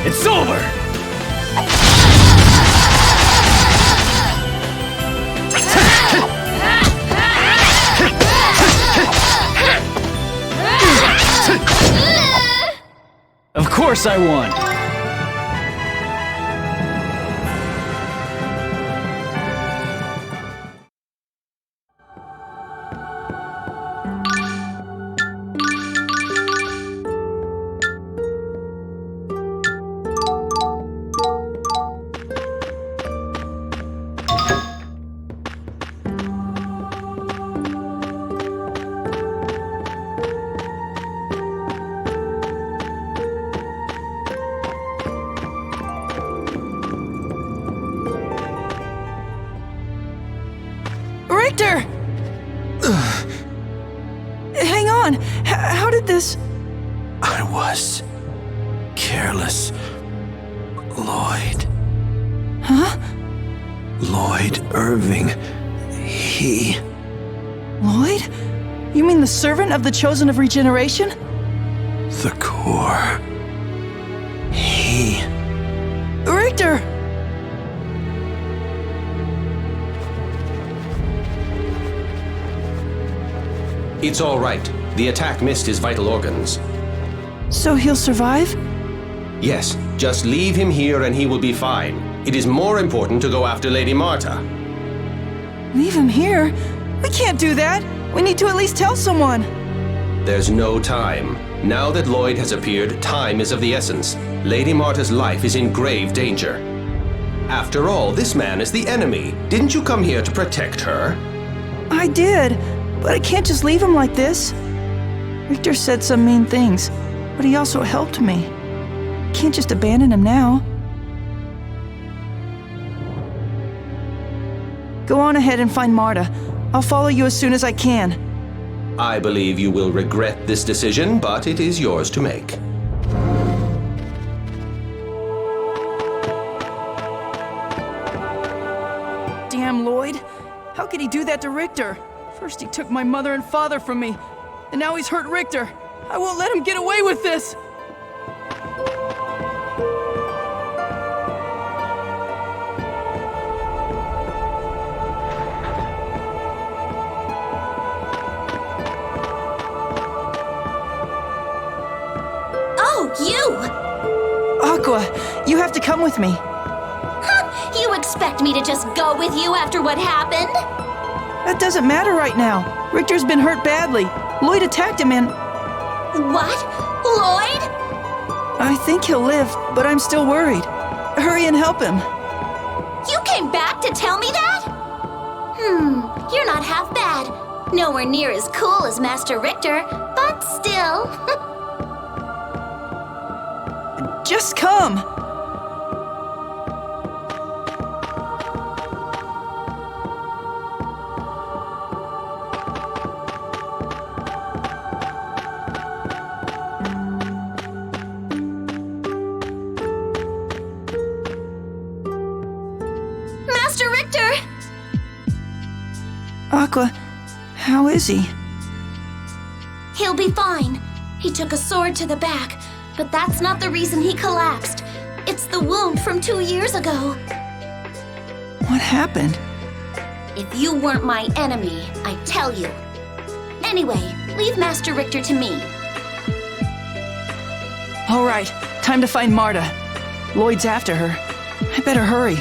It's over! Of course I won! Richter! Hang on! How did this... I was careless. Lloyd. Huh? Lloyd Irving. He... Lloyd? You mean the servant of the Chosen of Regeneration? The core. He... Richter! It's all right. The attack missed his vital organs. So he'll survive? Yes, just leave him here and he will be fine. It is more important to go after Lady Marta. Leave him here? We can't do that! We need to at least tell someone! There's no time. Now that Lloyd has appeared, time is of the essence. Lady Marta's life is in grave danger. After all, this man is the enemy. Didn't you come here to protect her? I did, but I can't just leave him like this. Richter said some mean things, but he also helped me. Can't just abandon him now. Go on ahead and find Marta. I'll follow you as soon as I can. I believe you will regret this decision, but it is yours to make. Damn Lloyd. How could he do that to Richter? First he took my mother and father from me, and now he's hurt Richter. I won't let him get away with this! Oh, you! Aqua, you have to come with me. Huh, you expect me to just go with you after what happened? That doesn't matter right now. Richter's been hurt badly. Lloyd attacked him and... What? Lloyd? I think he'll live, but I'm still worried. Hurry and help him. You came back to tell me that? You're not half bad. Nowhere near as cool as Master Richter, but still. Just come! Master Richter! Aqua, how is he? He'll be fine. He took a sword to the back, but that's not the reason he collapsed. It's the wound from 2 years ago. What happened? If you weren't my enemy, I'd tell you. Anyway, leave Master Richter to me. All right, time to find Marta. Lloyd's after her. I better hurry.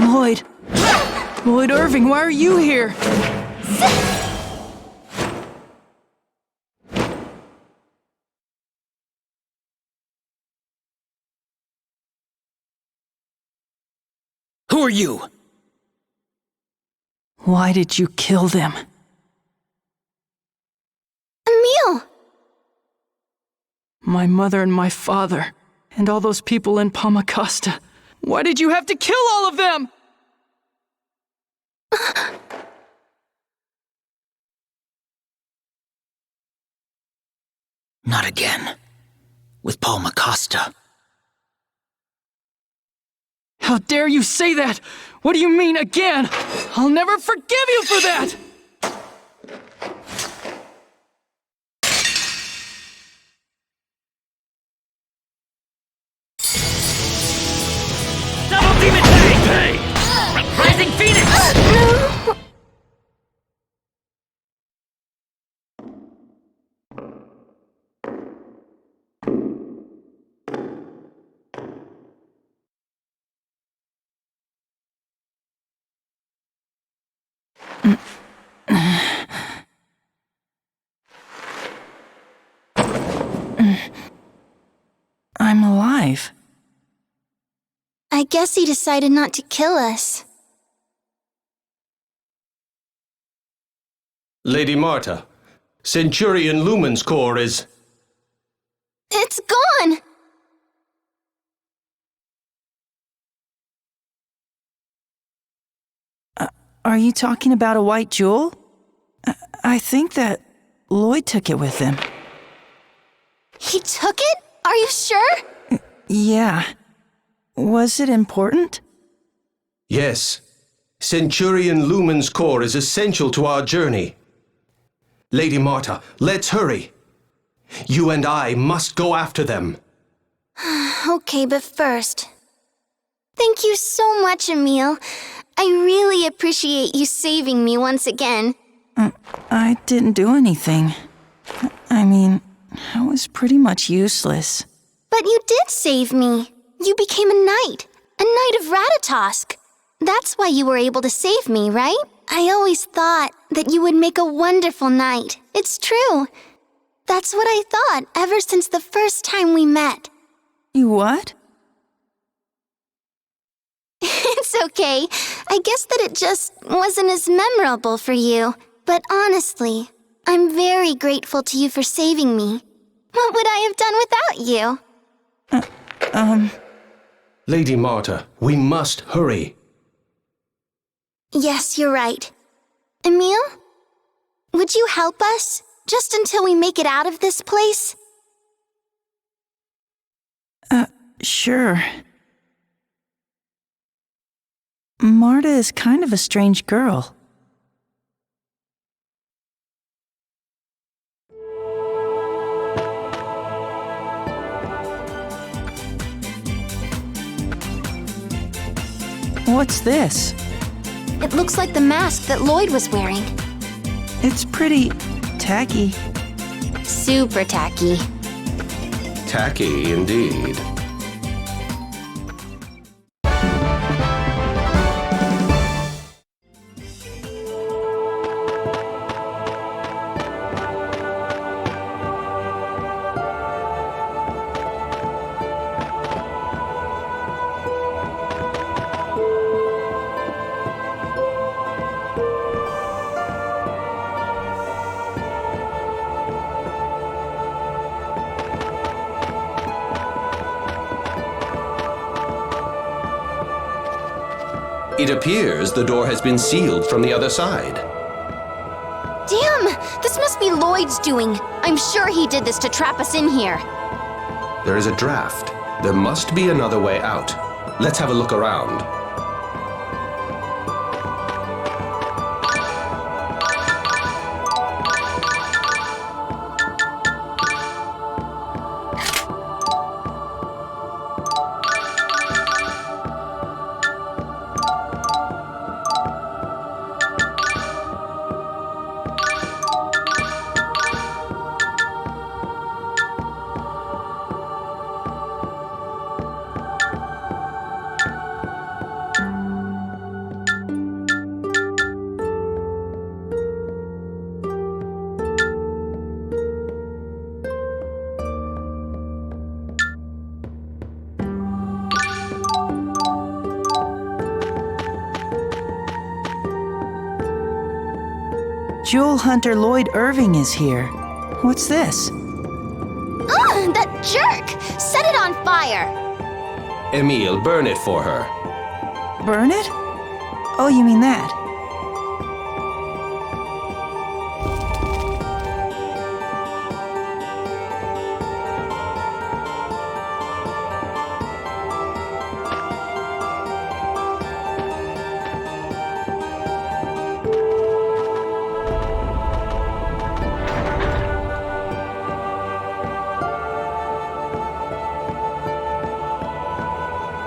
Lloyd. Lloyd Irving, why are you here? Who are you? Why did you kill them? Emil! My mother and my father, and all those people in Palmacosta. Why did you have to kill all of them? Not again. With Palmacosta. How dare you say that? What do you mean, again? I'll never forgive you for that! Double Demon Tank! Rising Phoenix! I'm alive. I guess he decided not to kill us. Lady Marta, Centurion Lumen's core is... It's gone! Are you talking about a white jewel? I think that Lloyd took it with him. He took it? Are you sure? Yeah. Was it important? Yes. Centurion Lumen's core is essential to our journey. Lady Marta, let's hurry. You and I must go after them. Okay, but first... Thank you so much, Emil. I really appreciate you saving me once again. I didn't do anything. I mean, I was pretty much useless. But you did save me. You became a knight of Ratatosk. That's why you were able to save me, right? I always thought that you would make a wonderful knight. It's true. That's what I thought ever since the first time we met. You what? It's okay. I guess that it just wasn't as memorable for you. But honestly, I'm very grateful to you for saving me. What would I have done without you? Lady Marta, we must hurry. Yes, you're right. Emil? Would you help us? Just until we make it out of this place? Sure. Marta is kind of a strange girl. What's this? It looks like the mask that Lloyd was wearing. It's pretty tacky. Super tacky. Tacky indeed. It appears the door has been sealed from the other side. Damn! This must be Lloyd's doing. I'm sure he did this to trap us in here. There is a draft. There must be another way out. Let's have a look around. Jewel Hunter Lloyd Irving is here. What's this? Ugh, that jerk! Set it on fire! Emil, burn it for her. Burn it? Oh, you mean that?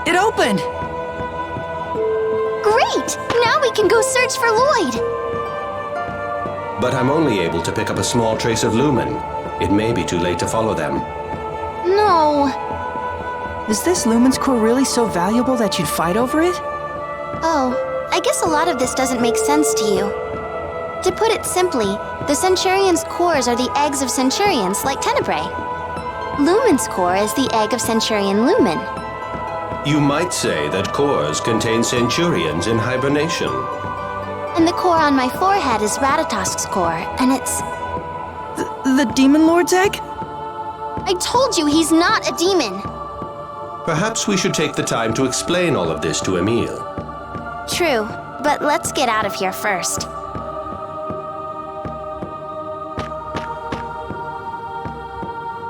It opened! Great! Now we can go search for Lloyd! But I'm only able to pick up a small trace of lumen. It may be too late to follow them. No. Is this Lumen's core really so valuable that you'd fight over it? Oh, I guess a lot of this doesn't make sense to you. To put it simply, the Centurion's cores are the eggs of Centurions, like Tenebrae. Lumen's core is the egg of Centurion Lumen. You might say that cores contain centurions in hibernation. And the core on my forehead is Ratatosk's core, and it's... The Demon Lord's egg? I told you he's not a demon! Perhaps we should take the time to explain all of this to Emil. True, but let's get out of here first.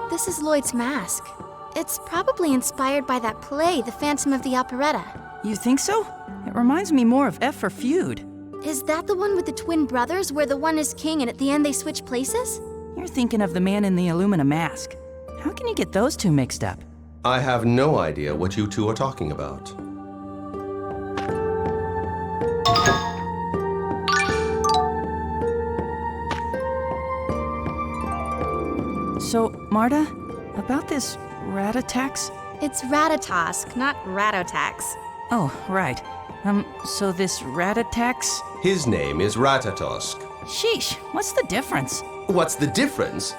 This is Lloyd's mask. It's probably inspired by that play, The Phantom of the Operetta. You think so? It reminds me more of F for Feud. Is that the one with the twin brothers where the one is king and at the end they switch places? You're thinking of the man in the Illumina mask. How can you get those two mixed up? I have no idea what you two are talking about. So, Marta, about this Ratatosk? It's Ratatosk, not Ratatosk. Oh, right. So this Ratatosk? His name is Ratatosk. Sheesh, what's the difference? What's the difference?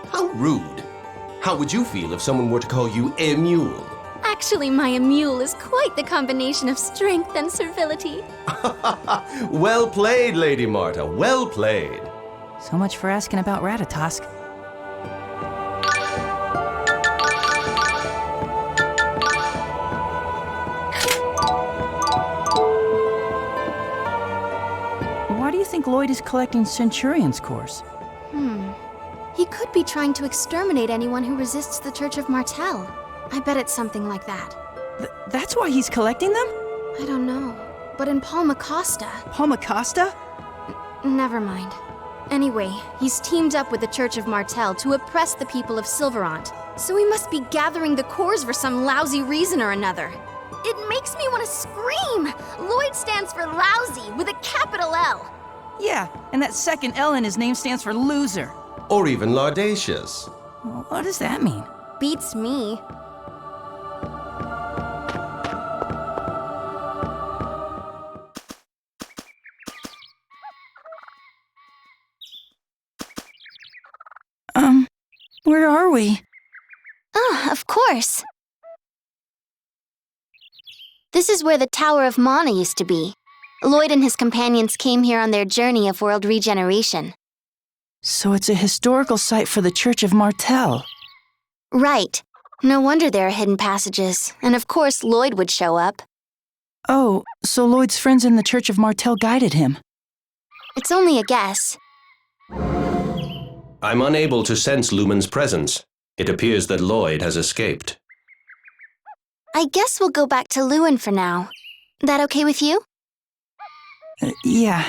How rude. How would you feel if someone were to call you Emil? Actually, my Emil is quite the combination of strength and servility. Well played, Lady Marta, well played. So much for asking about Ratatosk. Why do you think Lloyd is collecting Centurion's cores? He could be trying to exterminate anyone who resists the Church of Martel. I bet it's something like that. That's why he's collecting them? I don't know. But in Palmacosta... Palmacosta? Never mind. Anyway, he's teamed up with the Church of Martel to oppress the people of Silverant. So he must be gathering the cores for some lousy reason or another. It makes me want to scream! Lloyd stands for lousy with a capital L. Yeah, and that second L in his name stands for loser. Or even laudacious. What does that mean? Beats me. Where are we? Ah, of course. This is where the Tower of Mana used to be. Lloyd and his companions came here on their journey of world regeneration. So it's a historical site for the Church of Martel. Right. No wonder there are hidden passages. And of course, Lloyd would show up. Oh, so Lloyd's friends in the Church of Martel guided him. It's only a guess. I'm unable to sense Lumen's presence. It appears that Lloyd has escaped. I guess we'll go back to Lewin for now. That okay with you? Yeah.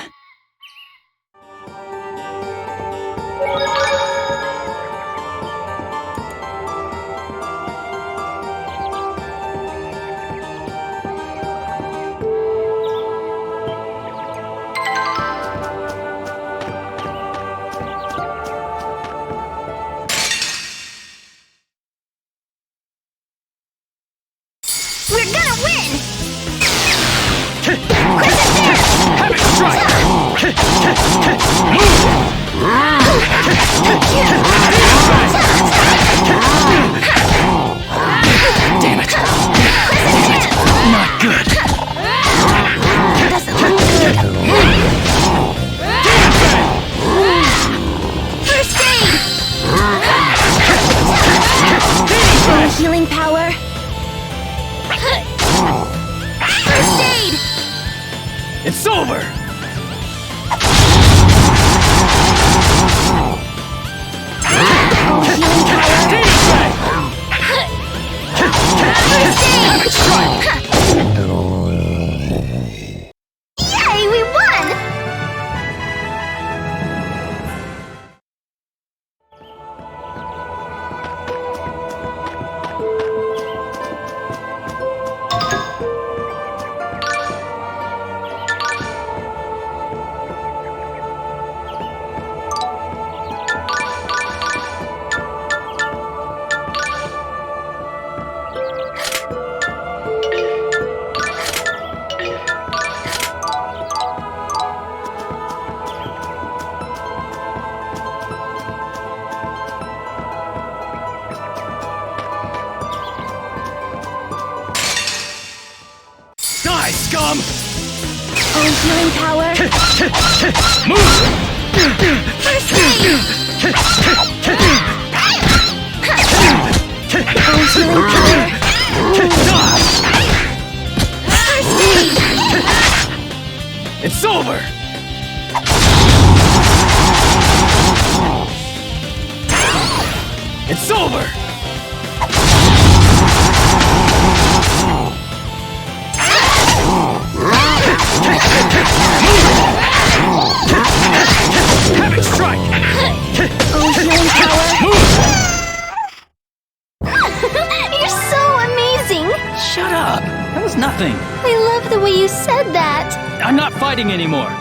We're gonna win! Have it strike! Damn it! Not good! Doesn't look good. It's over! Yay, we won! Die, scum! Oh, healing power. Move! First aid! Oh, healing power. First aid! It's over! It's over! Have it strike! Oh, healing power. You're so amazing! Shut up! That was nothing. I love the way you said that. I'm not fighting anymore.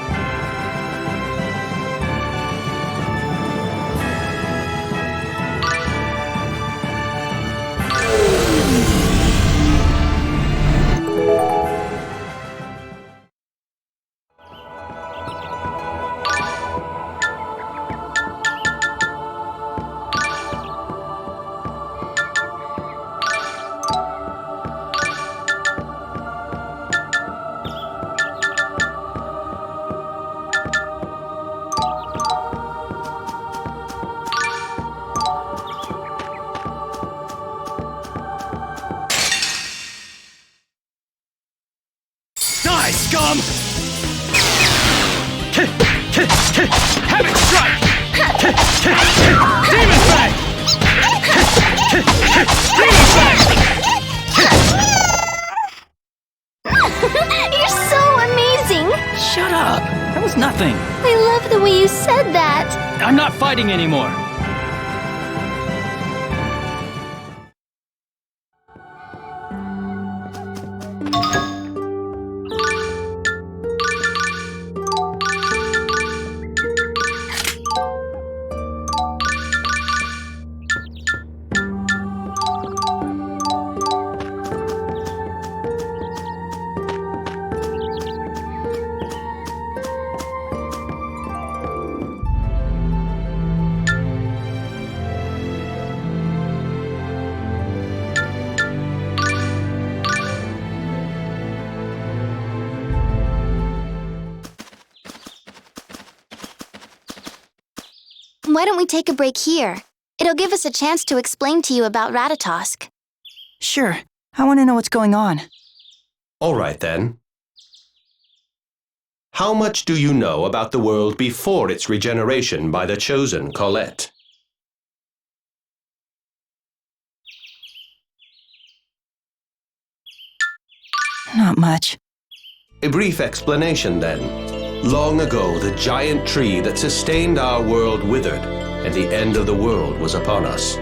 Die, scum! Have it strike! Demon Fang! Demon Fang! You're so amazing! Shut up! That was nothing. I love the way you said that. I'm not fighting anymore. Why don't we take a break here? It'll give us a chance to explain to you about Ratatosk. Sure. I want to know what's going on. All right, then. How much do you know about the world before its regeneration by the chosen Colette? Not much. A brief explanation, then. Long ago, the giant tree that sustained our world withered, and the end of the world was upon us.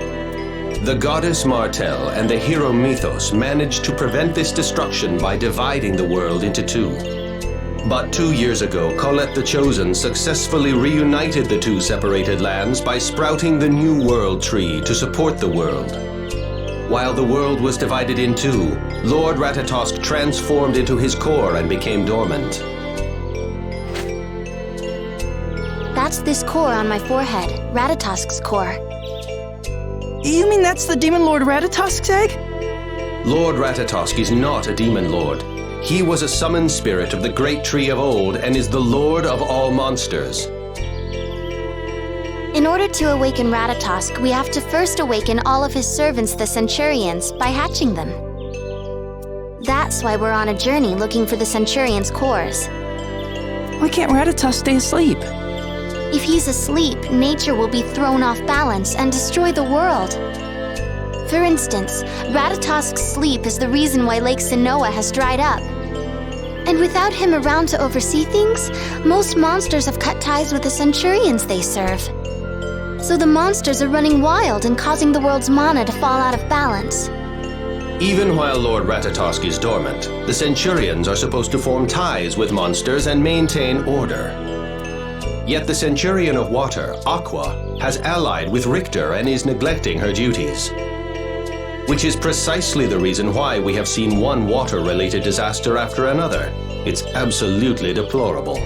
The goddess Martel and the hero Mythos managed to prevent this destruction by dividing the world into two. But 2 years ago, Colette the Chosen successfully reunited the two separated lands by sprouting the new world tree to support the world. While the world was divided in two, Lord Ratatosk transformed into his core and became dormant. That's this core on my forehead, Ratatosk's core. You mean that's the Demon Lord Ratatosk's egg? Lord Ratatosk is not a demon lord. He was a summoned spirit of the great tree of old and is the lord of all monsters. In order to awaken Ratatosk, we have to first awaken all of his servants, the Centurions, by hatching them. That's why we're on a journey looking for the Centurions' cores. Why can't Ratatosk stay asleep? If he's asleep, nature will be thrown off balance and destroy the world. For instance, Ratatosk's sleep is the reason why Lake Sinnoh has dried up. And without him around to oversee things, most monsters have cut ties with the centurions they serve. So the monsters are running wild and causing the world's mana to fall out of balance. Even while Lord Ratatosk is dormant, the Centurions are supposed to form ties with monsters and maintain order. Yet the Centurion of Water, Aqua, has allied with Richter and is neglecting her duties. Which is precisely the reason why we have seen one water-related disaster after another. It's absolutely deplorable.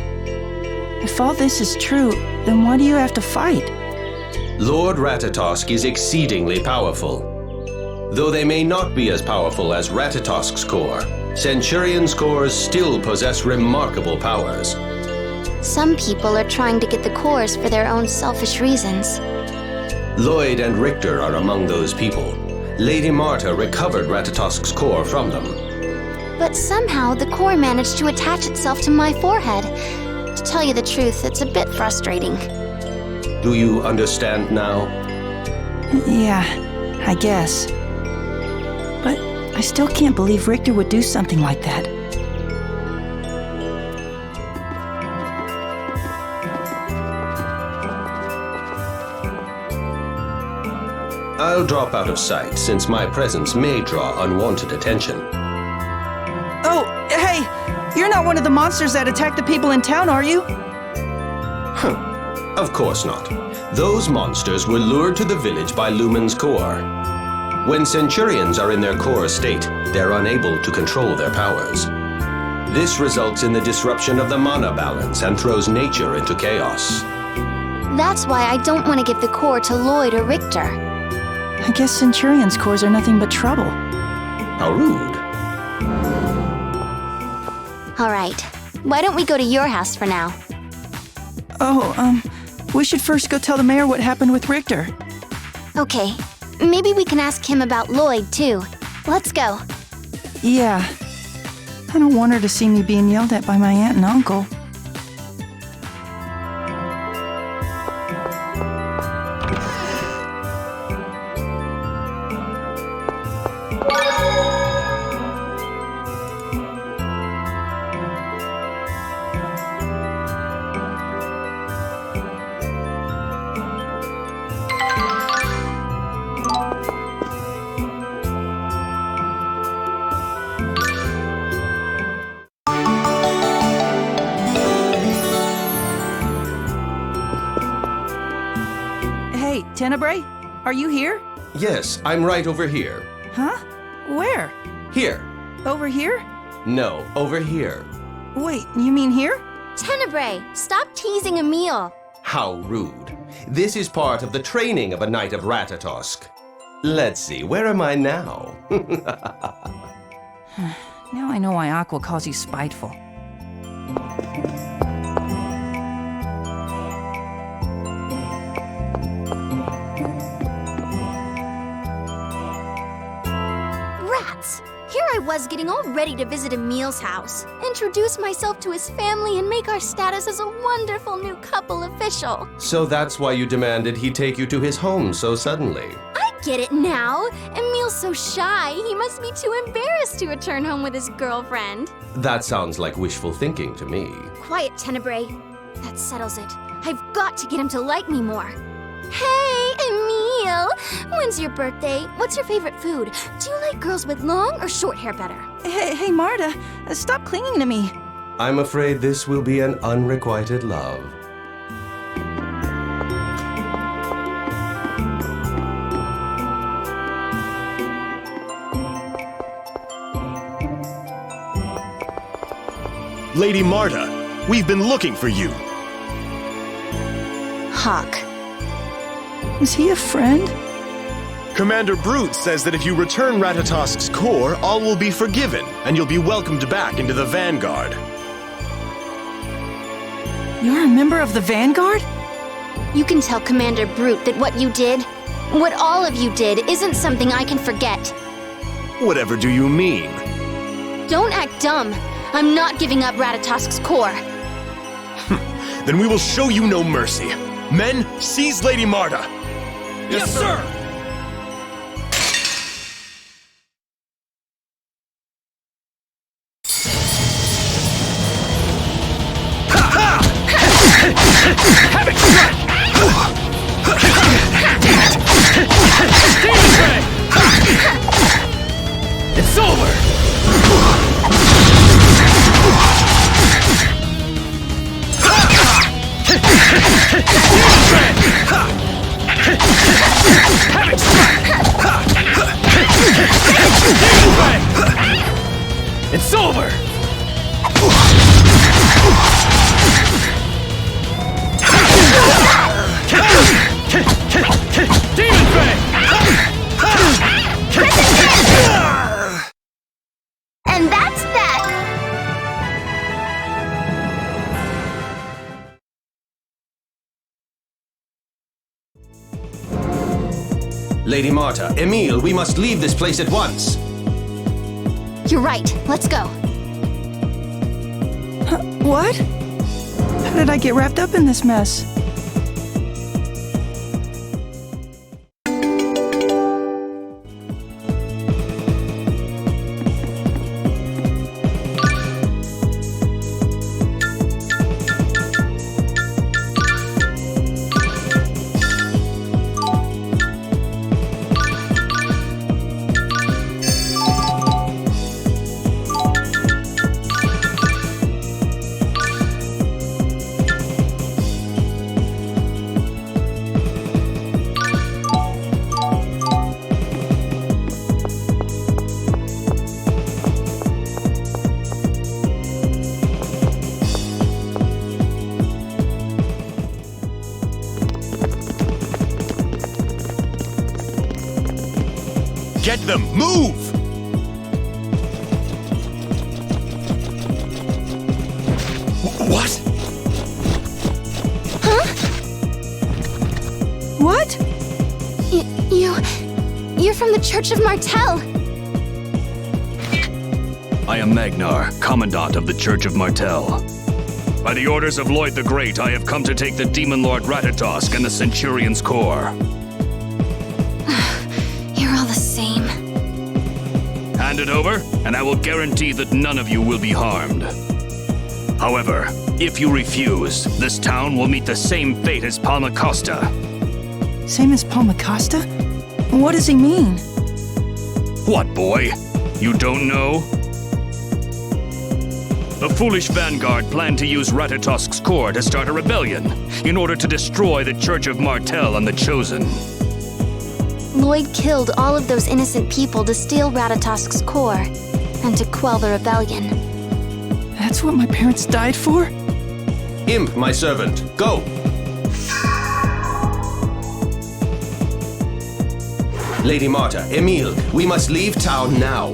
If all this is true, then why do you have to fight? Lord Ratatosk is exceedingly powerful. Though they may not be as powerful as Ratatosk's core, Centurion's cores still possess remarkable powers. Some people are trying to get the cores for their own selfish reasons. Lloyd and Richter are among those people. Lady Marta recovered Ratatosk's core from them. But somehow the core managed to attach itself to my forehead. To tell you the truth, it's a bit frustrating. Do you understand now? Yeah, I guess. But I still can't believe Richter would do something like that. I'll drop out of sight, since my presence may draw unwanted attention. Oh, hey! You're not one of the monsters that attacked the people in town, are you? Of course not. Those monsters were lured to the village by Lumen's core. When Centurions are in their core state, they're unable to control their powers. This results in the disruption of the mana balance and throws nature into chaos. That's why I don't want to give the core to Lloyd or Richter. I guess Centurion's cores are nothing but trouble. How rude. All right. Why don't we go to your house for now? Oh, we should first go tell the mayor what happened with Richter. Okay. Maybe we can ask him about Lloyd, too. Let's go. Yeah. I don't want her to see me being yelled at by my aunt and uncle. Hey, Tenebrae, are you here? Yes, I'm right over here. Huh? Where? Here. Over here? No, over here. Wait, you mean here? Tenebrae, stop teasing Emil. How rude. This is part of the training of a Knight of Ratatosk. Let's see, where am I now? Now I know why Aqua calls you spiteful. Rats! Here I was getting all ready to visit Emil's house, introduce myself to his family, and make our status as a wonderful new couple official. So that's why you demanded he take you to his home so suddenly. I get it now. Emil's so shy, he must be too embarrassed to return home with his girlfriend. That sounds like wishful thinking to me. Quiet, Tenebrae. That settles it. I've got to get him to like me more. Hey, Emil! When's your birthday? What's your favorite food? Do you like girls with long or short hair better? Hey, Marta, stop clinging to me. I'm afraid this will be an unrequited love. Lady Marta, we've been looking for you. Hawk. Is he a friend? Commander Brute says that if you return Ratatosk's core, all will be forgiven, and you'll be welcomed back into the Vanguard. You're a member of the Vanguard? You can tell Commander Brute that what you did, what all of you did, isn't something I can forget. Whatever do you mean? Don't act dumb. I'm not giving up Ratatosk's core. then we will show you no mercy. Men, seize Lady Marta. Yes, sir! Have it strike! Tenebrae! It's over! Have it strike! It's over! And that's that! Lady Marta, Emil, we must leave this place at once. You're right. Let's go. What? How did I get wrapped up in this mess? Get them! Move! What? Huh? What? You're from the Church of Martel. I am Magnar, Commandant of the Church of Martel. By the orders of Lloyd the Great, I have come to take the Demon Lord Ratatosk and the Centurion's core. You're all the same. Hand it over, and I will guarantee that none of you will be harmed. However, if you refuse, this town will meet the same fate as Palmacosta. Same as Palmacosta? What does he mean? What, boy? You don't know? The foolish Vanguard planned to use Ratatosk's core to start a rebellion in order to destroy the Church of Martel and the Chosen. Lloyd killed all of those innocent people to steal Ratatosk's core and to quell the rebellion. That's what my parents died for? Imp, my servant, go! Lady Marta, Emil, we must leave town now.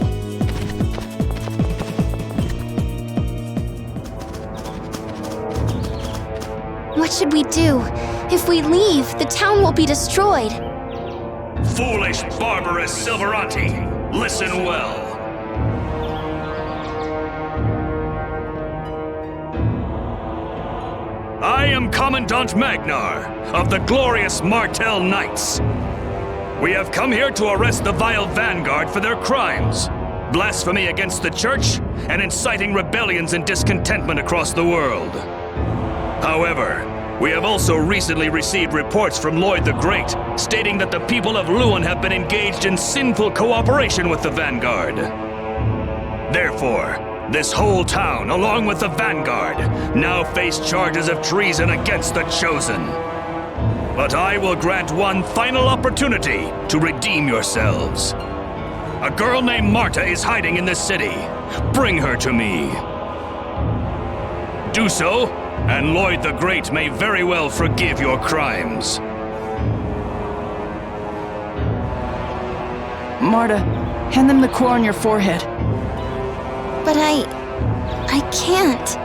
What should we do? If we leave, the town will be destroyed. Foolish, barbarous Silveranti, listen well. I am Commandant Magnar of the glorious Martel Knights. We have come here to arrest the vile Vanguard for their crimes, blasphemy against the Church, and inciting rebellions and discontentment across the world. However, we have also recently received reports from Lloyd the Great, stating that the people of Lewin have been engaged in sinful cooperation with the Vanguard. Therefore, this whole town, along with the Vanguard, now face charges of treason against the Chosen. But I will grant one final opportunity to redeem yourselves. A girl named Marta is hiding in this city. Bring her to me. Do so, and Lloyd the Great may very well forgive your crimes. Marta, hand them the core on your forehead. But I can't.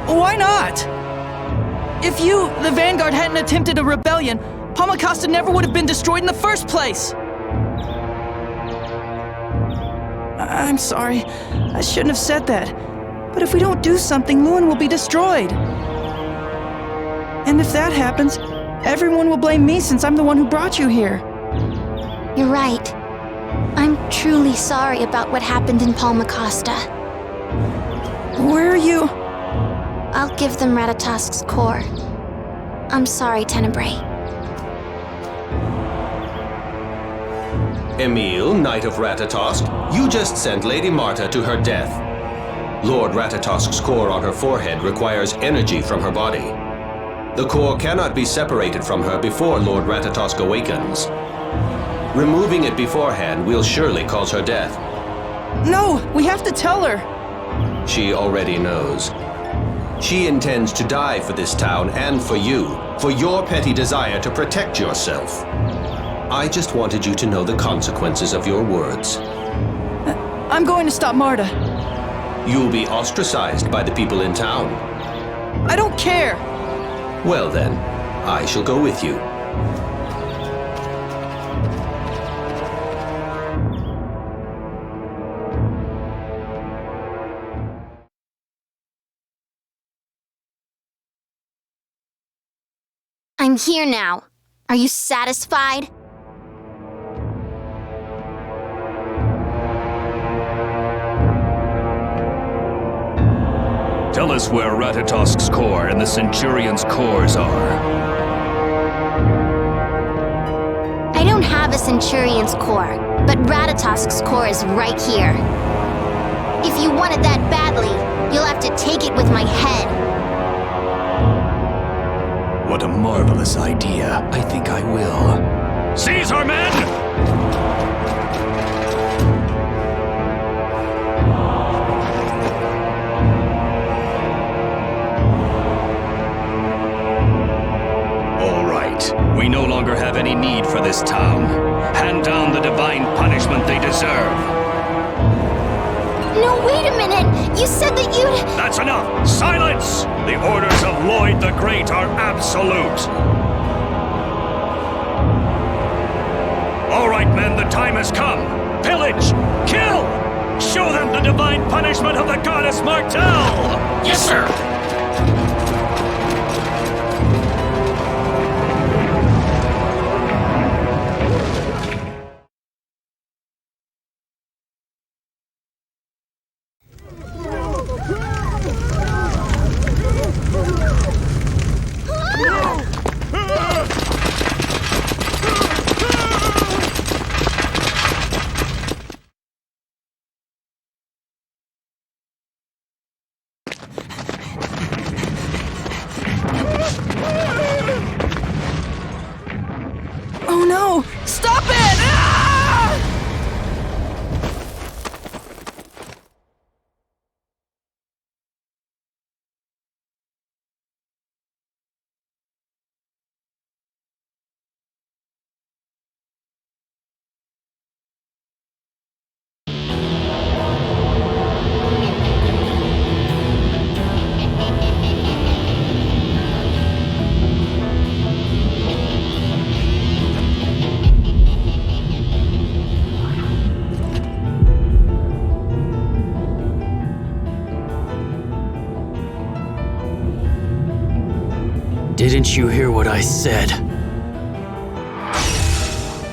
Why not? If you, the Vanguard, hadn't attempted a rebellion, Palmacosta never would have been destroyed in the first place. I'm sorry. I shouldn't have said that. But if we don't do something, Lewin will be destroyed. And if that happens, everyone will blame me since I'm the one who brought you here. You're right. I'm truly sorry about what happened in Palmacosta. Where are you? I'll give them Ratatosk's core. I'm sorry, Tenebrae. Emil, Knight of Ratatosk, you just sent Lady Marta to her death. Lord Ratatosk's core on her forehead requires energy from her body. The core cannot be separated from her before Lord Ratatosk awakens. Removing it beforehand will surely cause her death. No, we have to tell her. She already knows. She intends to die for this town and for you, for your petty desire to protect yourself. I just wanted you to know the consequences of your words. I'm going to stop Marta. You'll be ostracized by the people in town. I don't care. Well then, I shall go with you. I'm here now. Are you satisfied? Tell us where Ratatosk's core and the Centurion's cores are. I don't have a Centurion's core, but Ratatosk's core is right here. If you want it that badly, you'll have to take it with my head. What a marvelous idea. I think I will. Seize our men! All right. We no longer have any need for this town. Hand down the divine punishment they deserve. No, wait a minute! You said that you'd... That's enough! Silence! The orders of Lloyd the Great are absolute! All right, men, the time has come! Pillage! Kill! Show them the divine punishment of the goddess Martel! Yes, sir! Oh no! Stop it! Ah! Didn't you hear what I said?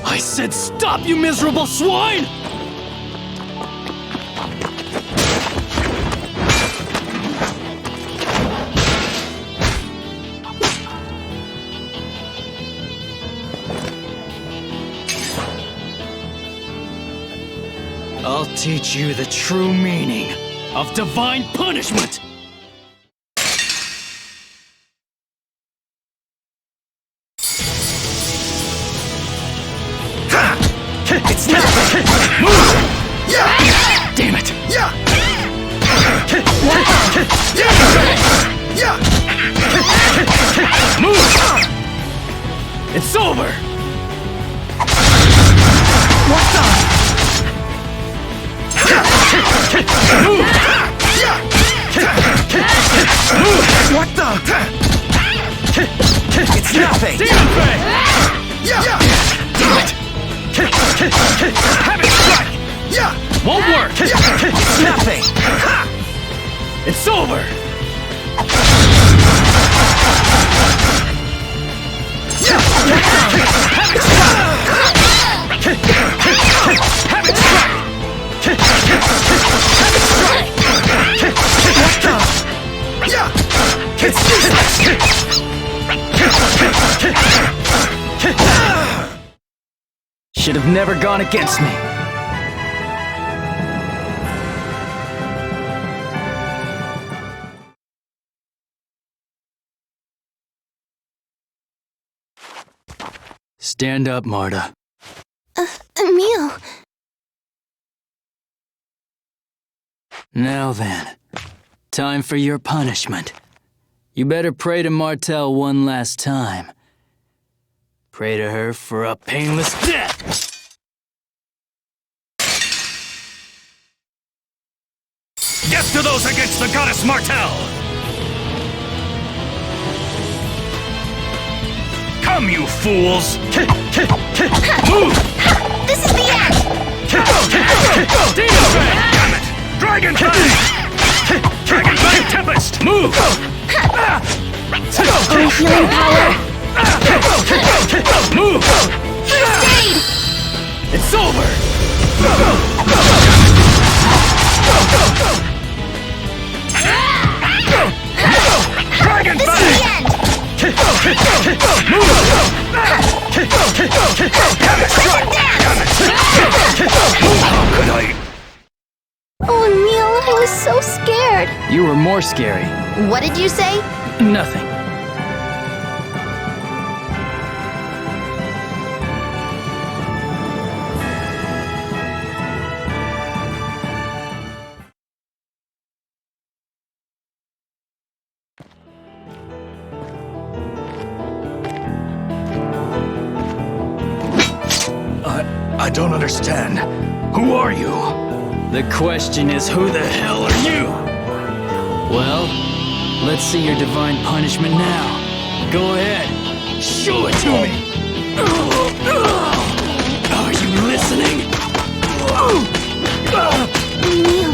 I said stop, you miserable swine! I'll teach you the true meaning of divine punishment! It's not! Damn it! Move! It's over! What the? Move! What the? It's nothing! Demon Fang! Damn it! Have it strike! Won't work! It's nothing! It's over! You've never gone against me. Stand up, Marta. Emil. Now then, time for your punishment. You better pray to Martel one last time. Pray to her for a painless death! Death to those against the goddess Martel! Come, you fools! Move! This is the end! Tenebrae! Damn it! Dragon Fang! Dragon Fang Tempest! Move! Healing power! Move! First aid! It's over! Dragon This Fang! is the end! Move! How could I? Oh, Emil, I was so scared. You were more scary. What did you say? Nothing. I don't understand. Who are you? The question is, who the hell are you? Well, let's see your divine punishment now. Go ahead. Show it to me. Are you listening? Emil.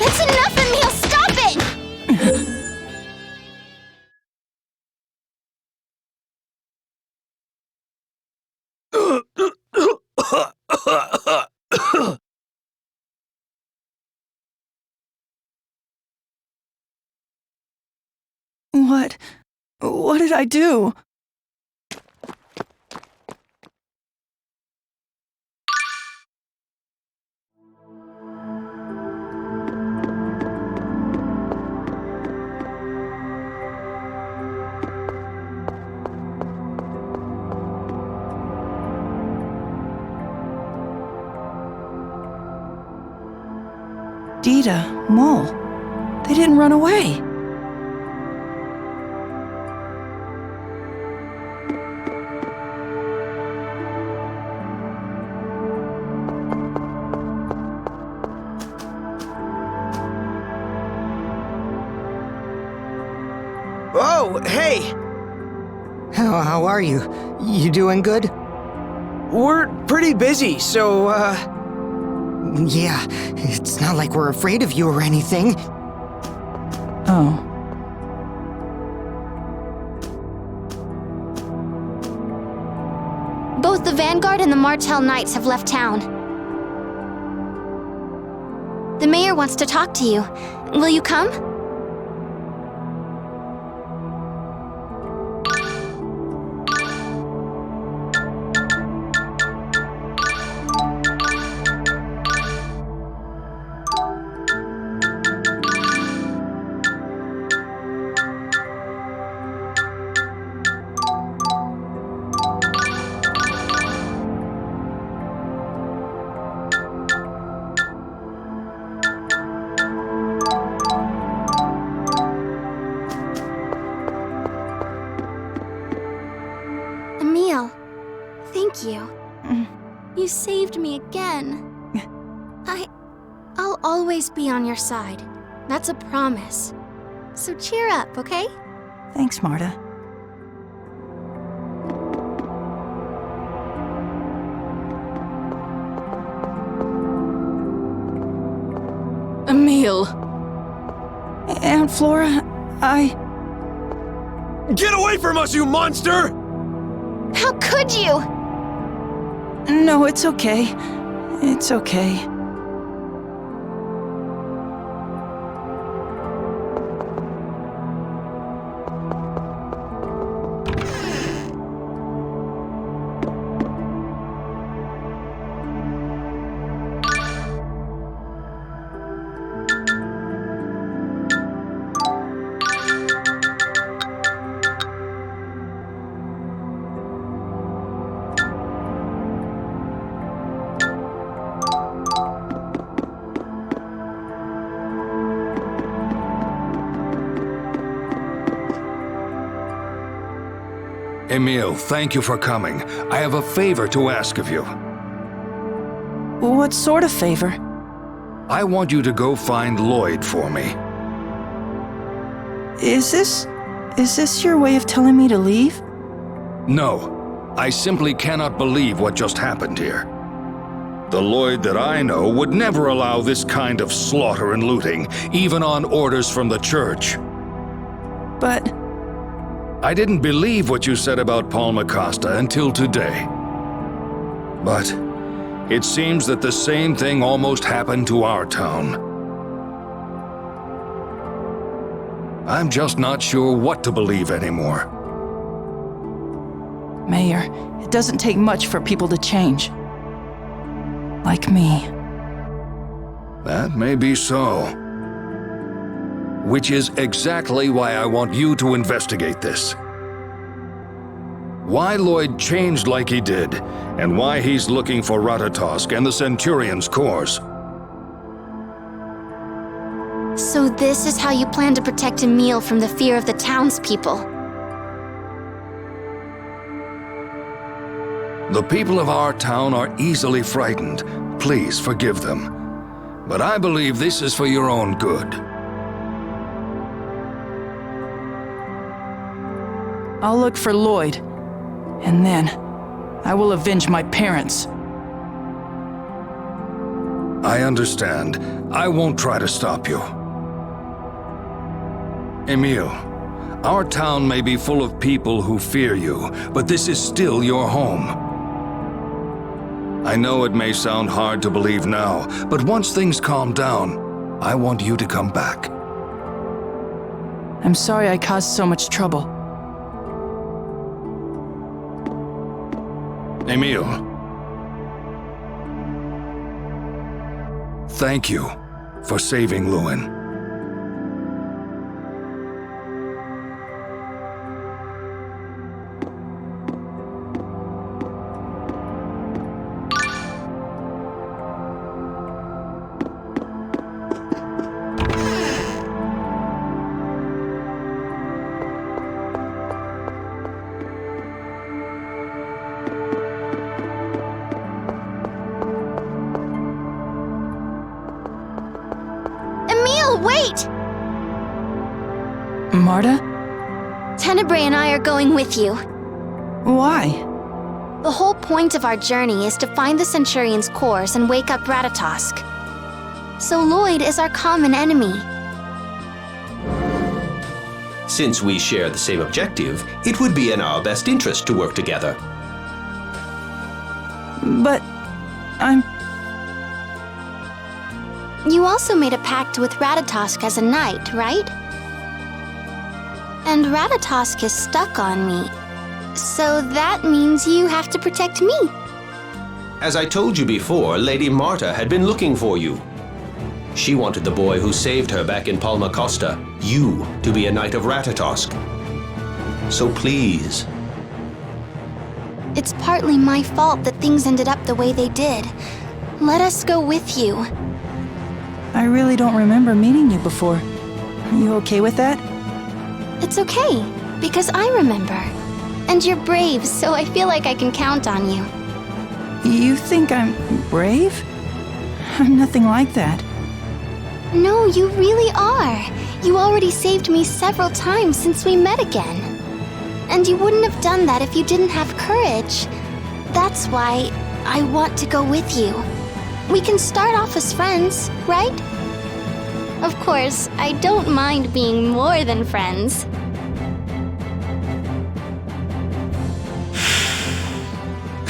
That's enough, Emil! Stop it! What did I do? Dita, Mole, they didn't run away. Oh, hey! How are you? You doing good? We're pretty busy, so, Yeah, it's not like we're afraid of you or anything. Oh. Both the Vanguard and the Martel Knights have left town. The mayor wants to talk to you. Will you come? Emil, thank you. You saved me again. I'll always be on your side. That's a promise. So cheer up, okay? Thanks, Marta. Emil. Aunt Flora, Get away from us, you monster! How could you? No, it's okay. It's okay. Emil, thank you for coming. I have a favor to ask of you. What sort of favor? I want you to go find Lloyd for me. Is this your way of telling me to leave? No, I simply cannot believe what just happened here. The Lloyd that I know would never allow this kind of slaughter and looting, even on orders from the church. But... I didn't believe what you said about Palmacosta until today. But it seems that the same thing almost happened to our town. I'm just not sure what to believe anymore. Mayor, it doesn't take much for people to change. Like me. That may be so. Which is exactly why I want you to investigate this. Why Lloyd changed like he did, and why he's looking for Ratatosk and the Centurion's cores. So this is how you plan to protect Emil from the fear of the townspeople. The people of our town are easily frightened. Please forgive them. But I believe this is for your own good. I'll look for Lloyd, and then I will avenge my parents. I understand. I won't try to stop you. Emil, our town may be full of people who fear you, but this is still your home. I know it may sound hard to believe now, but once things calm down, I want you to come back. I'm sorry I caused so much trouble. Emil. Thank you for saving Lewin. Wait! Marta? Tenebrae and I are going with you. Why? The whole point of our journey is to find the Centurion's cores and wake up Ratatosk. So Lloyd is our common enemy. Since we share the same objective, it would be in our best interest to work together. But... You also made a pact with Ratatosk as a knight, right? And Ratatosk is stuck on me. So that means you have to protect me. As I told you before, Lady Marta had been looking for you. She wanted the boy who saved her back in Palmacosta, you, to be a knight of Ratatosk. So please. It's partly my fault that things ended up the way they did. Let us go with you. I really don't remember meeting you before. Are you okay with that? It's okay, because I remember. And you're brave, so I feel like I can count on you. You think I'm brave? I'm nothing like that. No, you really are. You already saved me several times since we met again. And you wouldn't have done that if you didn't have courage. That's why I want to go with you. We can start off as friends, right? Of course, I don't mind being more than friends.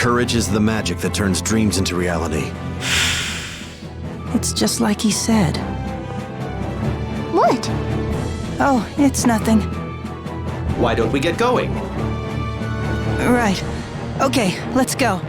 Courage is the magic that turns dreams into reality. It's just like he said. What? Oh, it's nothing. Why don't we get going? Right. Okay, let's go.